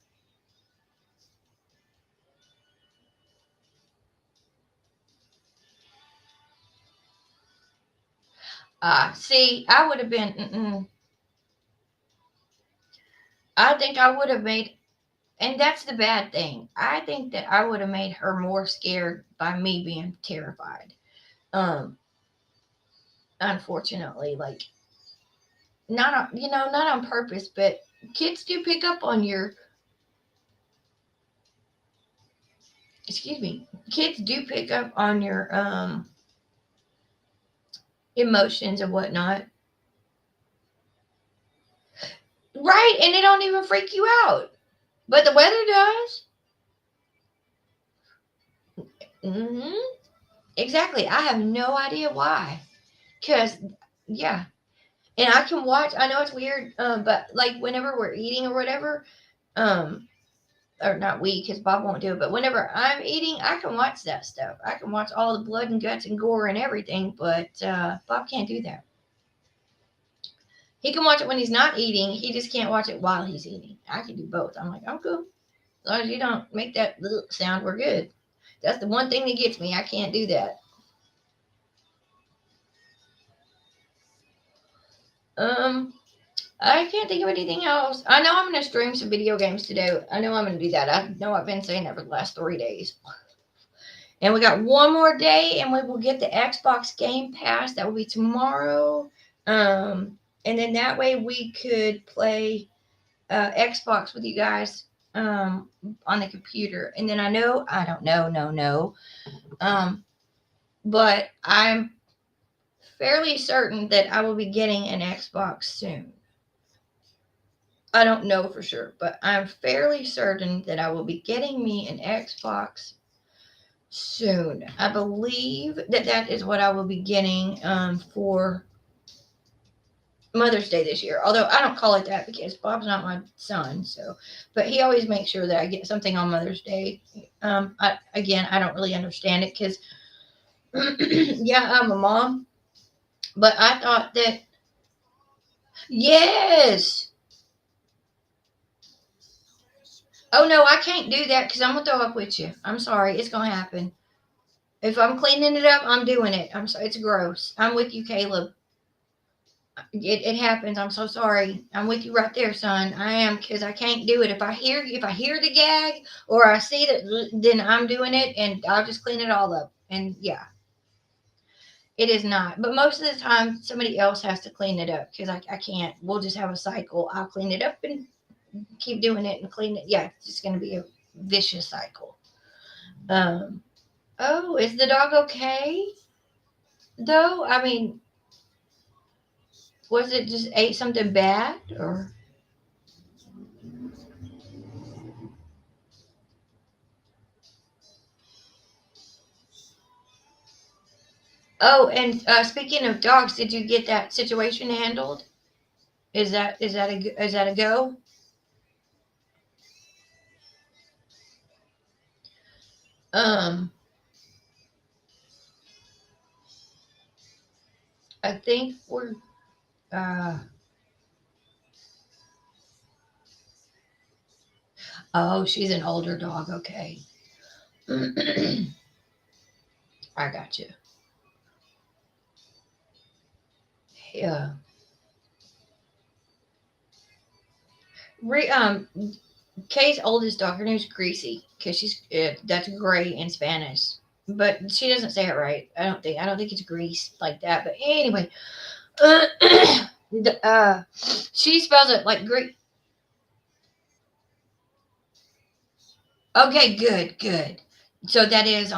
See, I would have been. I think I would have made. And that's the bad thing. I think that I would have made her more scared by me being terrified. Um, Unfortunately, like not on purpose, but kids do pick up on your excuse me. Kids do pick up on your emotions and whatnot. Right, and they don't even freak you out. But the weather does. Hmm. Exactly. I have no idea why. Cause yeah, and I can watch. I know it's weird, but like whenever we're eating or whatever, um, or not we, because Bob won't do it. But whenever I'm eating, I can watch that stuff. I can watch all the blood and guts and gore and everything. But Bob can't do that. He can watch it when he's not eating. He just can't watch it while he's eating. I can do both. I'm like, I'm cool. As long as you don't make that little sound, we're good. That's the one thing that gets me. I can't do that. Um, I can't think of anything else. I know I'm going to stream some video games today. I know I'm going to do that. I know I've been saying that for the last 3 days. And we got one more day and we will get the Xbox Game Pass. That will be tomorrow. And then that way we could play Xbox with you guys on the computer. And then I don't know, no. But I'm fairly certain that I will be getting an Xbox soon. I don't know for sure, but I'm fairly certain that I will be getting me an Xbox soon. I believe that is what I will be getting for Mother's Day this year. Although I don't call it that because Bob's not my son, but he always makes sure that I get something on Mother's Day. I don't really understand it because, yeah, I'm a mom, but I thought that yes. Oh no, I can't do that because I'm gonna throw up with you. I'm sorry, it's gonna happen. If I'm cleaning it up, I'm doing it. I'm sorry, it's gross. I'm with you, Caleb. It happens. I'm so sorry. I'm with you right there, son. I am because I can't do it. If I hear the gag or I see that, then I'm doing it, and I'll just clean it all up. And yeah, it is not. But most of the time, somebody else has to clean it up because I can't. We'll just have a cycle. I'll clean it up and keep doing it and clean it. Yeah, it's just going to be a vicious cycle. Um, Oh, is the dog okay? Though, I mean, was it just ate something bad or? Oh, and speaking of dogs, did you get that situation handled? Is that a go? Um, I think we're. Uh, oh, she's an older dog. Okay, I got you. Yeah. Kay's oldest dog, her name's Greasy, because that's gray in Spanish, but she doesn't say it right. I don't think it's Grease like that. But anyway, she spells it like great. Okay, good, good. So that's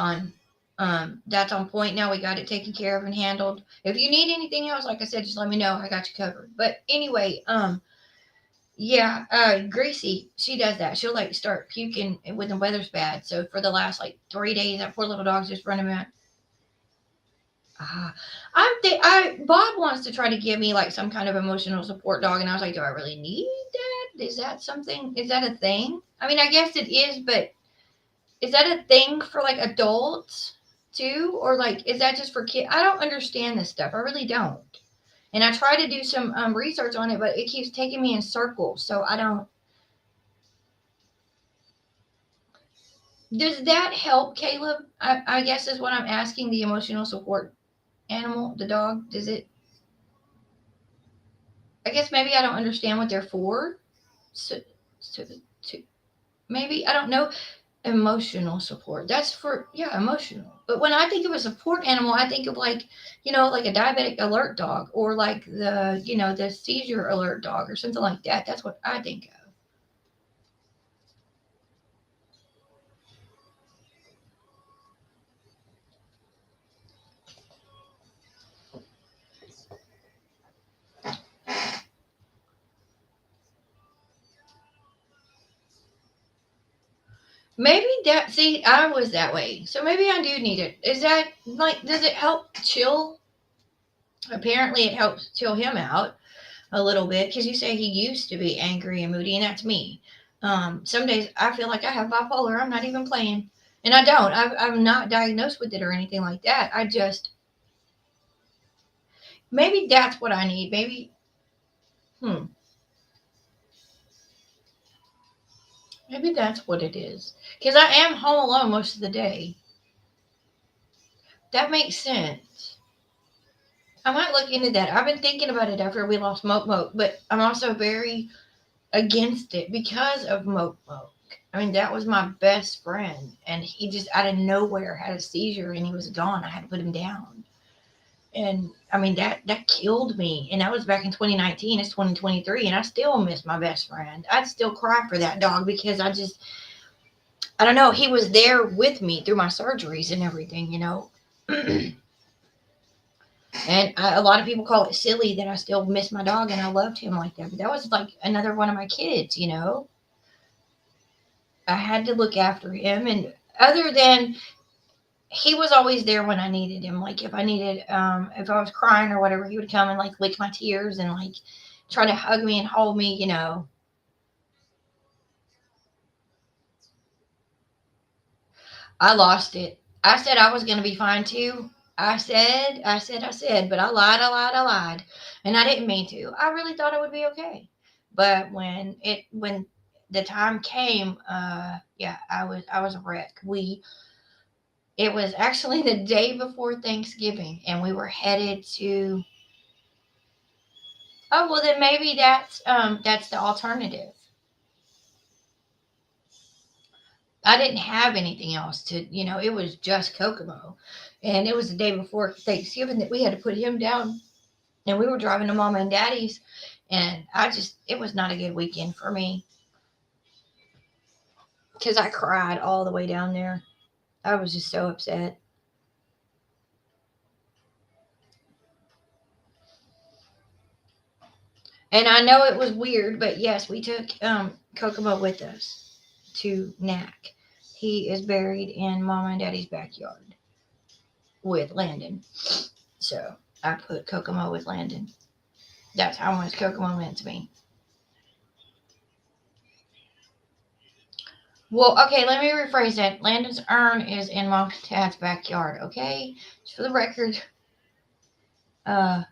on point now. We got it taken care of and handled. If you need anything else, like I said, just let me know. I got you covered. But anyway, yeah, Gracie, she does that. She'll like start puking when the weather's bad. So for the last like 3 days, that poor little dog's just running around. I Bob wants to try to give me like some kind of emotional support dog, and I was like, do I really need that? Is that something? Is that a thing? I mean, I guess it is, but is that a thing for like adults too, or like is that just for kids? I don't understand this stuff. I really don't. And I try to do some research on it, but it keeps taking me in circles. So I don't. Does that help, Caleb? I guess is what I'm asking. The emotional support animal, the dog. Does it? I guess maybe I don't understand what they're for. So, so, to, maybe I don't know. Emotional support. That's for, yeah, emotional. But when I think of a support animal, I think of like, like a diabetic alert dog or like the seizure alert dog or something like that. That's what I think of. Maybe that, see, I was that way. So maybe I do need it. Is that like, does it help chill? Apparently it helps chill him out a little bit because you say he used to be angry and moody, and that's me. Some days I feel like I have bipolar. I'm not even playing, and I don't. I'm not diagnosed with it or anything like that. I just maybe that's what I need. Maybe hmm, maybe that's what it is because I am home alone most of the day. That makes sense. I might look into that. I've been thinking about it after we lost Moke Moke, but I'm also very against it because of Moke Moke. I mean, that was my best friend, and he just out of nowhere had a seizure and he was gone. I had to put him down. And I mean, that killed me. And that was back in 2019. It's 2023, and I still miss my best friend. I'd still cry for that dog because I don't know, he was there with me through my surgeries and everything. And a lot of people call it silly that I still miss my dog and I loved him like that. But that was like another one of my kids. I had to look after him. And other than he was always there when I needed him. Like if I was crying or whatever, he would come and like lick my tears and like try to hug me and hold me. I lost it. I said I was going to be fine too. I said, but I lied, I lied, I lied. And I didn't mean to. I really thought it would be okay. But when the time came, yeah, I was a wreck. It was actually the day before Thanksgiving and we were headed to, oh, well then maybe that's the alternative. I didn't have anything else it was just Kokomo. And it was the day before Thanksgiving that we had to put him down. And we were driving to mama and daddy's. And it was not a good weekend for me because I cried all the way down there. I was just so upset. And I know it was weird, but yes, we took Kokomo with us to Knack. He is buried in Mama and Daddy's backyard with Landon. So I put Kokomo with Landon. That's how much Kokomo meant to me. Well, okay, let me rephrase that. Landon's urn is in Mom and Dad's backyard, okay? Just for the record. Uh,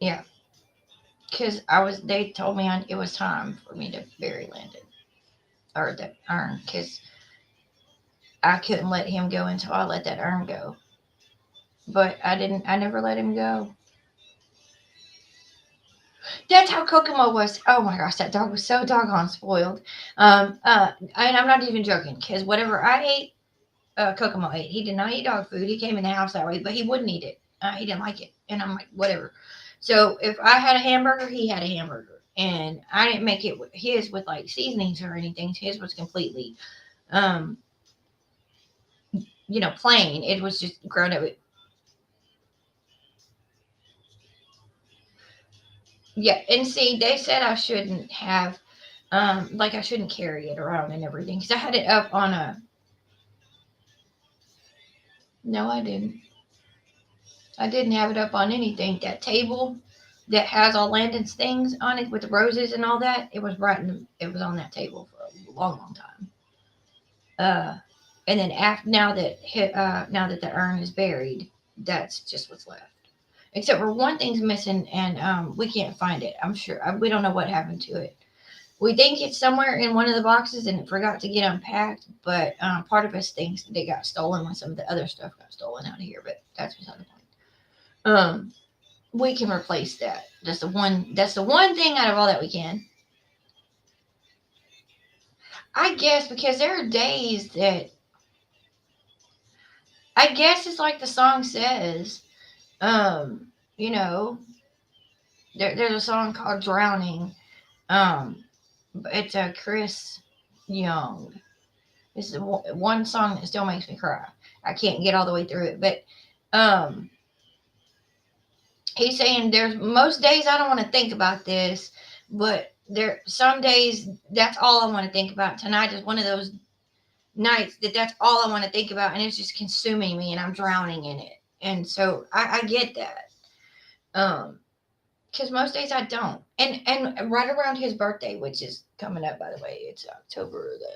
yeah, because they told me it was time for me to bury Landon, or the urn, because I couldn't let him go until I let that urn go. But I never let him go. That's how Kokomo was. Oh my gosh, that dog was so doggone spoiled. And I'm not even joking, because whatever I ate, Kokomo ate. He did not eat dog food. He came in the house that way, but he wouldn't eat it. He didn't like it. And I'm like, whatever. So if I had a hamburger, he had a hamburger. And I didn't make it his with like seasonings or anything. His was completely, um, plain. It was just grown up. Yeah. And see, they said I shouldn't have, like I shouldn't carry it around and everything. Because I had it up on a, no, I didn't. I didn't have it up on anything. That table that has all Landon's things on it with the roses and all that, it was it was on that table for a long, long time. And then after now that the urn is buried, that's just what's left. Except for one thing's missing, and we can't find it. I'm sure we don't know what happened to it. We think it's somewhere in one of the boxes and it forgot to get unpacked, but part of us thinks they got stolen when some of the other stuff got stolen out of here. But that's beside the point. We can replace that. That's the one. That's the one thing out of all that we can. I guess because there are days that I guess it's like the song says. Um, you know, there's a song called "Drowning." It's a Chris Young. This is one song that still makes me cry. I can't get all the way through it, but um, he's saying there's most days I don't want to think about this, but there some days that's all I want to think about. Tonight is one of those nights that's all I want to think about, and it's just consuming me, and I'm drowning in it. And so I get that, because most days I don't. And right around his birthday, which is coming up, by the way, it's October the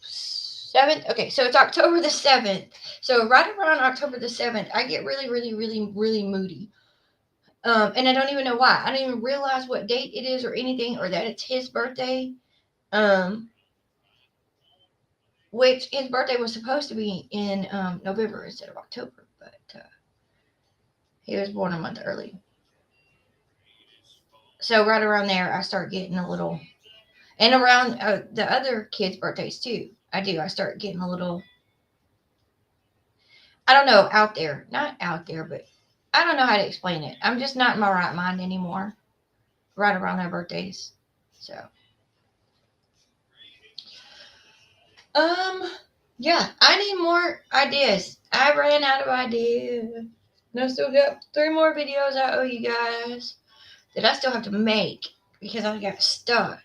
7th. Okay, so it's October the 7th. So right around October the 7th, I get really, really, really, really moody. And I don't even know why. I don't even realize what date it is or anything, or that it's his birthday. Um, which his birthday was supposed to be in November instead of October, but he was born a month early. So right around there, I start getting a little, and around the other kids' birthdays too. I do. I start getting a little, I don't know, out there, not out there, but I don't know how to explain it. I'm just not in my right mind anymore. Right around their birthdays, so um, yeah, I need more ideas. I ran out of ideas. And I still got 3 more videos I owe you guys that I still have to make because I got stuck.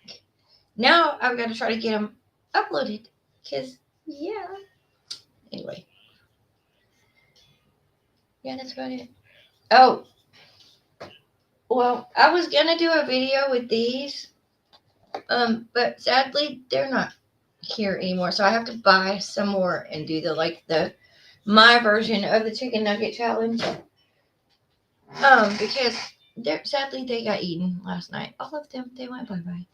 Now I've got to try to get them uploaded because, yeah. Anyway, yeah, that's about it. Oh, well, I was going to do a video with these, but sadly, they're not here anymore. So I have to buy some more and do the my version of the chicken nugget challenge. Because sadly they got eaten last night. All of them, they went bye bye.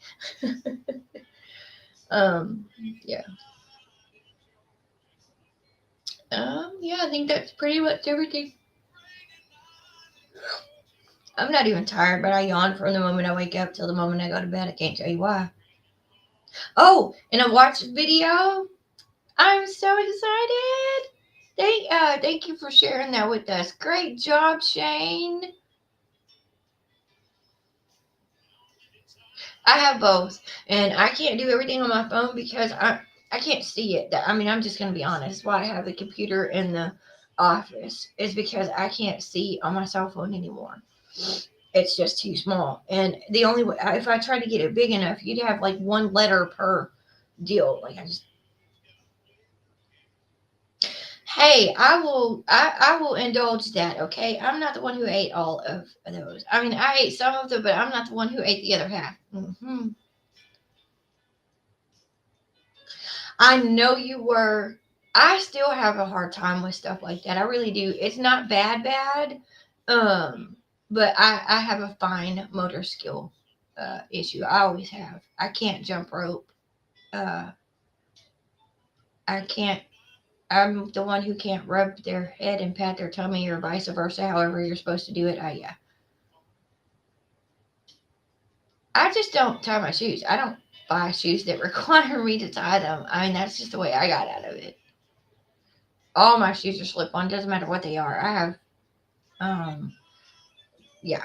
Yeah. Yeah, I think that's pretty much everything. I'm not even tired, but I yawn from the moment I wake up till the moment I go to bed. I can't tell you why. Oh, and I watched the video. I'm so excited. Thank you for sharing that with us. Great job, Shane. I have both, and I can't do everything on my phone because I can't see it. I mean, I'm just gonna be honest. That's why I have the computer in the office is because I can't see on my cell phone anymore. It's just too small. And the only way, if I tried to get it big enough, you'd have like one letter per deal. Like I just, hey, I will indulge that. Okay, I'm not the one who ate all of those. I mean, I ate some of them, but I'm not the one who ate the other half. I know you were. I still have a hard time with stuff like that. I really do. It's not bad, um, but I have a fine motor skill issue. I always have. I can't jump rope. Uh, I can't. I'm the one who can't rub their head and pat their tummy, or vice versa. However you're supposed to do it. Yeah. I just don't tie my shoes. I don't buy shoes that require me to tie them. I mean, that's just the way I got out of it. All my shoes are slip on. Doesn't matter what they are. I have um yeah,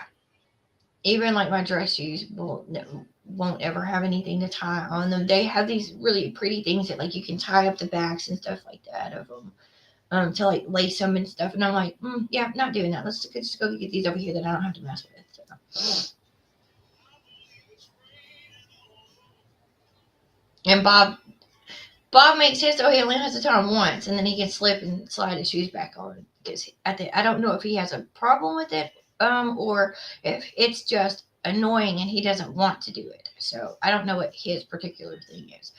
even like my dress shoes won't ever have anything to tie on them. They have these really pretty things that like you can tie up the backs and stuff like that of them, to like lace them and stuff. And I'm like, yeah, not doing that. Let's just go get these over here that I don't have to mess with. So. And Bob makes his so he only has to tie them once, and then he can slip and slide his shoes back on. Because I don't know if he has a problem with it, or if it's just annoying and he doesn't want to do it. So I don't know what his particular thing is.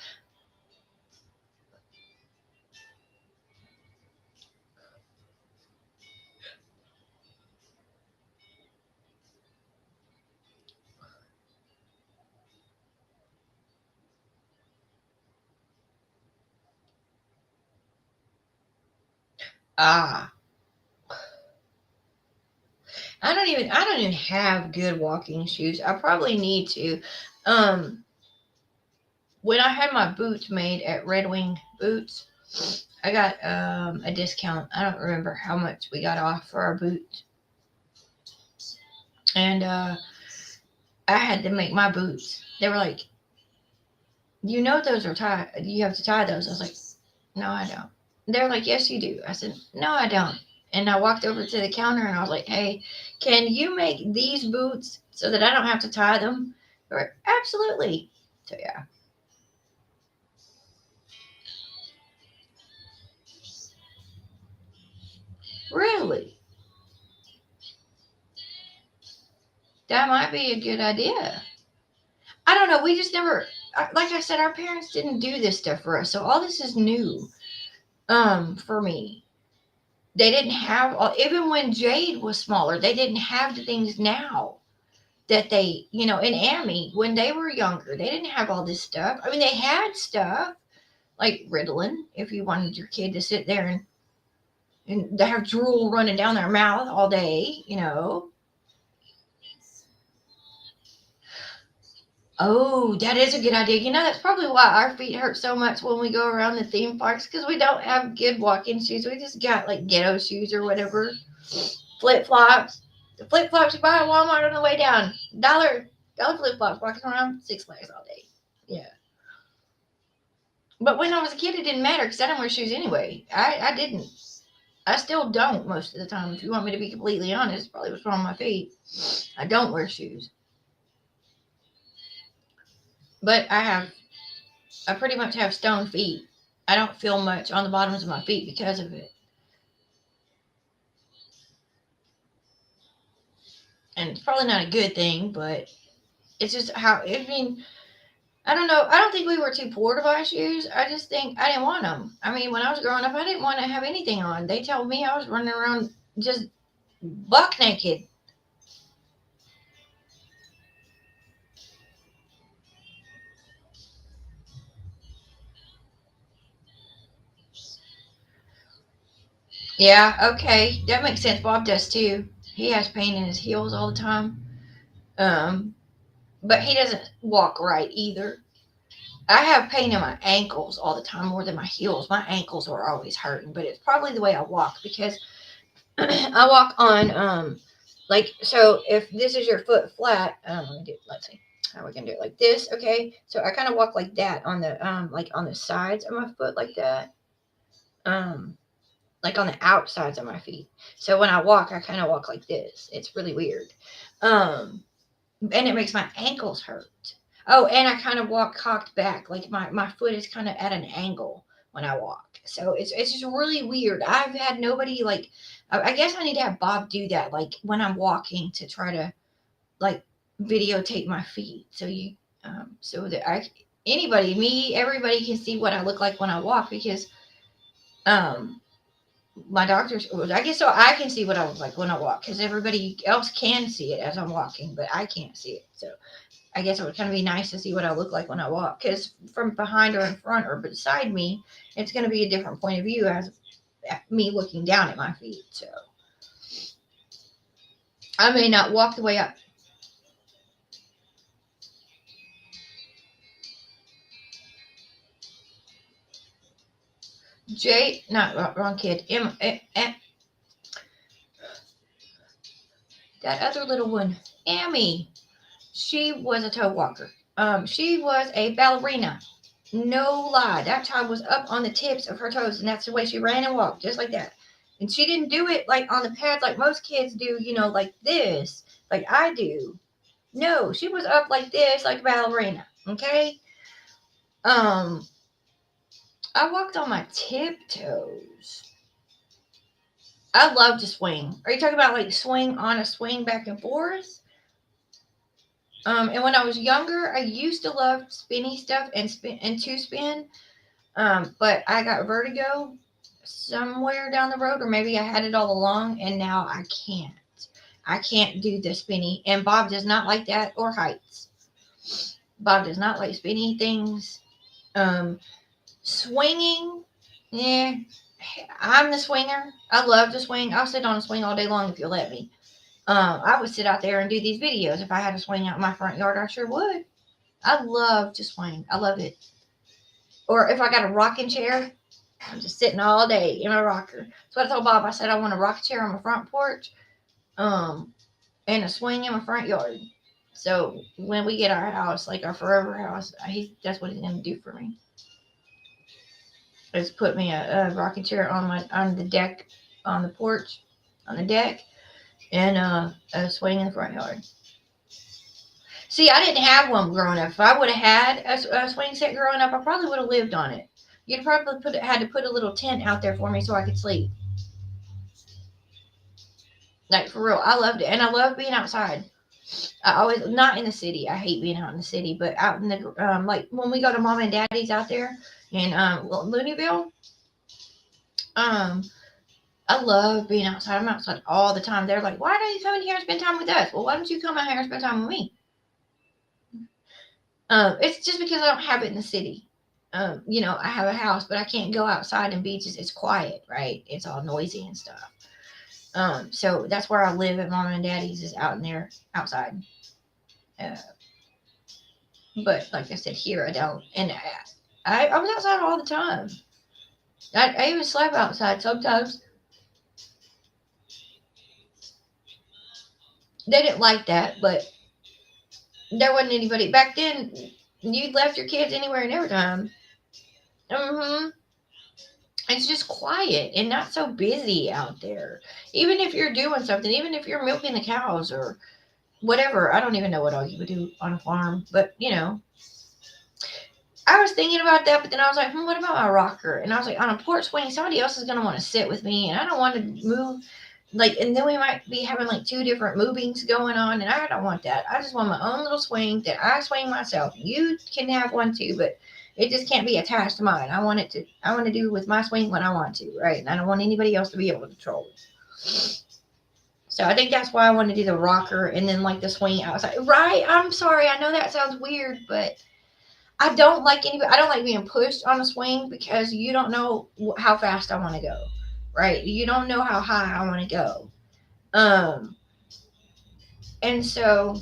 Ah, I don't even have good walking shoes. I probably need to. Um, when I had my boots made at Red Wing Boots, I got a discount. I don't remember how much we got off for our boots, and I had to make my boots. They were like, those are tied. You have to tie those. I was like, no, I don't. They're like, yes, you do. I said, no, I don't. And I walked over to the counter and I was like, hey, can you make these boots so that I don't have to tie them? They were, absolutely. So, yeah. Really? That might be a good idea. I don't know. We just never, like I said, our parents didn't do this stuff for us. So, all this is new for me. They didn't have, even when Jade was smaller, they didn't have the things now that they, in Amy, when they were younger, they didn't have all this stuff. I mean, they had stuff like Ritalin, if you wanted your kid to sit there and they have drool running down their mouth all day. Oh, that is a good idea. That's probably why our feet hurt so much when we go around the theme parks because we don't have good walking shoes. We just got like ghetto shoes or whatever. Flip flops. The flip flops you buy at Walmart on the way down. Dollar flip flops walking around Six Flags all day. Yeah. But when I was a kid, it didn't matter because I didn't wear shoes anyway. I didn't. I still don't most of the time. If you want me to be completely honest, probably what's wrong with my feet. I don't wear shoes. But I pretty much have stone feet. I don't feel much on the bottoms of my feet because of it. And it's probably not a good thing, but it's just how, I mean, I don't know. I don't think we were too poor to buy shoes. I just think I didn't want them. I mean, when I was growing up, I didn't want to have anything on. They told me I was running around just buck naked. Yeah, okay. That makes sense. Bob does too. He has pain in his heels all the time. Um, but he doesn't walk right either. I have pain in my ankles all the time more than my heels. My ankles are always hurting, but it's probably the way I walk because I walk on like so if this is your foot flat, let's see. How we can do it like this, okay? So I kind of walk like that on the like on the sides of my foot like that. Like on the outsides of my feet. So when I walk, I kind of walk like this. It's really weird. And it makes my ankles hurt. Oh, and I kind of walk cocked back. Like my foot is kind of at an angle when I walk. So it's just really weird. I've had nobody like I guess I need to have Bob do that like when I'm walking to try to like videotape my feet so that anybody, me, everybody can see what I look like when I walk because um my doctors, I guess, so I can see what I look like when I walk because everybody else can see it as I'm walking, but I can't see it. So I guess it would kind of be nice to see what I look like when I walk because from behind or in front or beside me, it's going to be a different point of view as me looking down at my feet. So I may not walk the way up. Jay, not wrong kid. That other little one, Amy, she was a toe walker. She was a ballerina. No lie. That child was up on the tips of her toes, and that's the way she ran and walked, just like that. And she didn't do it like on the pads like most kids do, like this, like I do. No, she was up like this, like a ballerina. Okay. Um, I walked on my tiptoes. I love to swing. Are you talking about like swing on a swing back and forth? And when I was younger, I used to love spinny stuff and two spin. But I got vertigo somewhere down the road, or maybe I had it all along, and now I can't. I can't do the spinny, and Bob does not like that or heights. Bob does not like spinny things. Swinging, yeah, I'm the swinger. I love to swing. I'll sit on a swing all day long if you'll let me. I would sit out there and do these videos if I had a swing out in my front yard. I sure would. I love to swing. I love it. Or if I got a rocking chair, I'm just sitting all day in my rocker. So I told Bob, I said I want a rocking chair on my front porch, and a swing in my front yard. So when we get our house, like our forever house, that's what he's gonna do for me. Is put me a rocking chair on the deck, on the porch, on the deck, and a swing in the front yard. See, I didn't have one growing up. If I would have had a swing set growing up, I probably would have lived on it. You'd probably had to put a little tent out there for me so I could sleep. Like for real, I loved it, and I love being outside. I always not in the city. I hate being out in the city, but out in the like when we go to mom and daddy's out there in Looneyville, um, I love being outside. I'm outside all the time. They're like, "Why don't you come in here and spend time with us?" Well, why don't you come out here and spend time with me? It's just because I don't have it in the city. I have a house, but I can't go outside and be just. It's quiet, right? It's all noisy and stuff. So that's where I live at mom and daddy's is out in there outside. Uh, but like I said, here I don't, and I was outside all the time. I even slept outside sometimes. They didn't like that, but there wasn't anybody back then. You left your kids anywhere and every time. Mm-hmm. It's just quiet and not so busy out there. Even if you're doing something, even if you're milking the cows or whatever. I don't even know what all you would do on a farm, but I was thinking about that, but then I was like, what about my rocker? And I was like, on a porch swing, somebody else is going to want to sit with me, and I don't want to move. Like, and then we might be having like two different movings going on, and I don't want that. I just want my own little swing that I swing myself. You can have one too, but it just can't be attached to mine. I want to do with my swing when I want to, right? And I don't want anybody else to be able to control it. So I think that's why I want to do the rocker and then like the swing outside. Right? I'm sorry. I know that sounds weird, but I don't like anybody. I don't like being pushed on a swing because you don't know how fast I want to go, right? You don't know how high I want to go. And so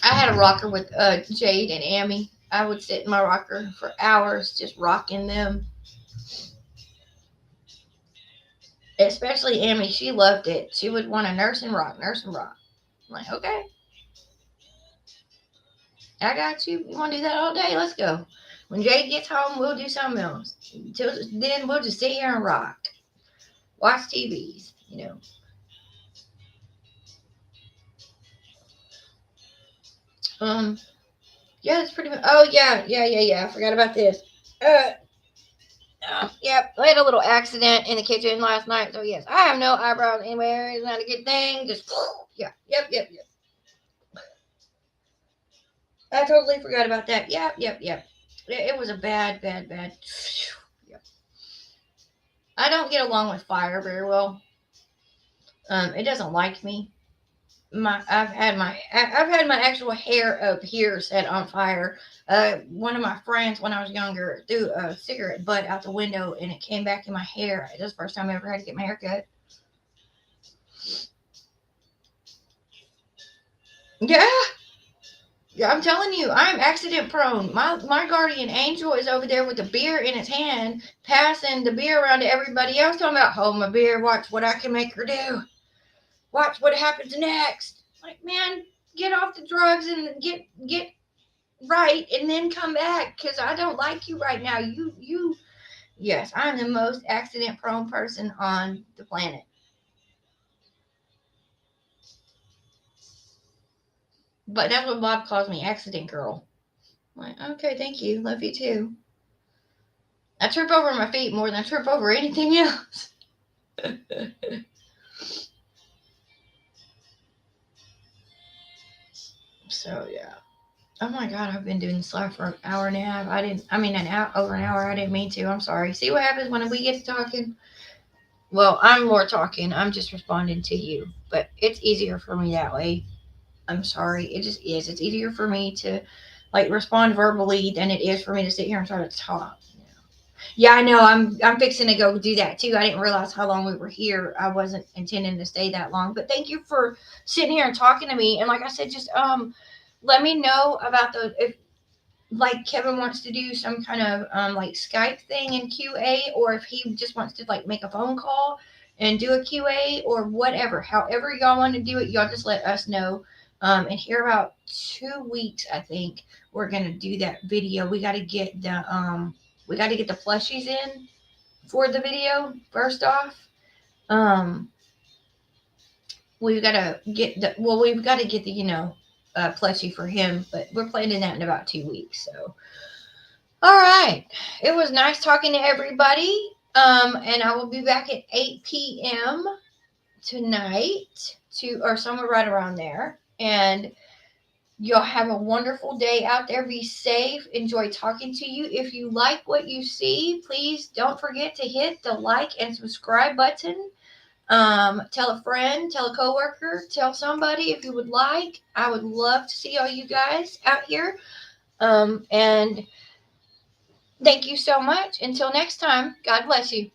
I had a rocker with Jade and Amy. I would sit in my rocker for hours just rocking them. Especially Amy, she loved it. She would want to nurse and rock, nurse and rock. I'm like, okay. I got you. You want to do that all day? Let's go. When Jade gets home, we'll do something else. Till then, we'll just sit here and rock, watch TVs. Um, yeah, that's pretty much. Oh yeah. I forgot about this. Uh, yep. I had a little accident in the kitchen last night. So yes, I have no eyebrows anywhere. It's not a good thing. Just yeah. Yep. I totally forgot about that. Yep. It was a bad. Yep. I don't get along with fire very well. It doesn't like me. I've had my actual hair up here set on fire. One of my friends when I was younger threw a cigarette butt out the window and it came back in my hair. It was the first time I ever had to get my hair cut. Yeah, yeah, I'm telling you, I'm accident prone. My guardian angel is over there with a beer in his hand, passing the beer around to everybody else, talking about hold my beer, watch what I can make her do. Watch what happens next. Like, man, get off the drugs and get right and then come back because I don't like you right now. Yes, I'm the most accident prone person on the planet. But that's what Bob calls me, accident girl. I'm like, okay, thank you. Love you too. I trip over my feet more than I trip over anything else. So yeah. Oh my god, I've been doing this live for an hour and a half. Over an hour. I didn't mean to. I'm sorry. See what happens when we get to talking? Well, I'm more talking. I'm just responding to you. But it's easier for me that way. I'm sorry. It just is. It's easier for me to like respond verbally than it is for me to sit here and try to talk. Yeah, I know. I'm fixing to go do that too. I didn't realize how long we were here. I wasn't intending to stay that long. But thank you for sitting here and talking to me. And like I said, just let me know about the if like Kevin wants to do some kind of like Skype thing in QA, or if he just wants to like make a phone call and do a QA or whatever. However y'all want to do it, y'all just let us know. And here about 2 weeks, I think we're gonna do that video. We got to get the plushies in for the video first off. Um, we've got to get the plushie for him, but we're planning that in about 2 weeks. So all right. It was nice talking to everybody. And I will be back at 8 p.m. tonight or somewhere right around there. And you'll have a wonderful day out there. Be safe. Enjoy talking to you. If you like what you see, please don't forget to hit the like and subscribe button. Tell a friend, tell a coworker, tell somebody if you would like. I would love to see all you guys out here. And thank you so much. Until next time, God bless you.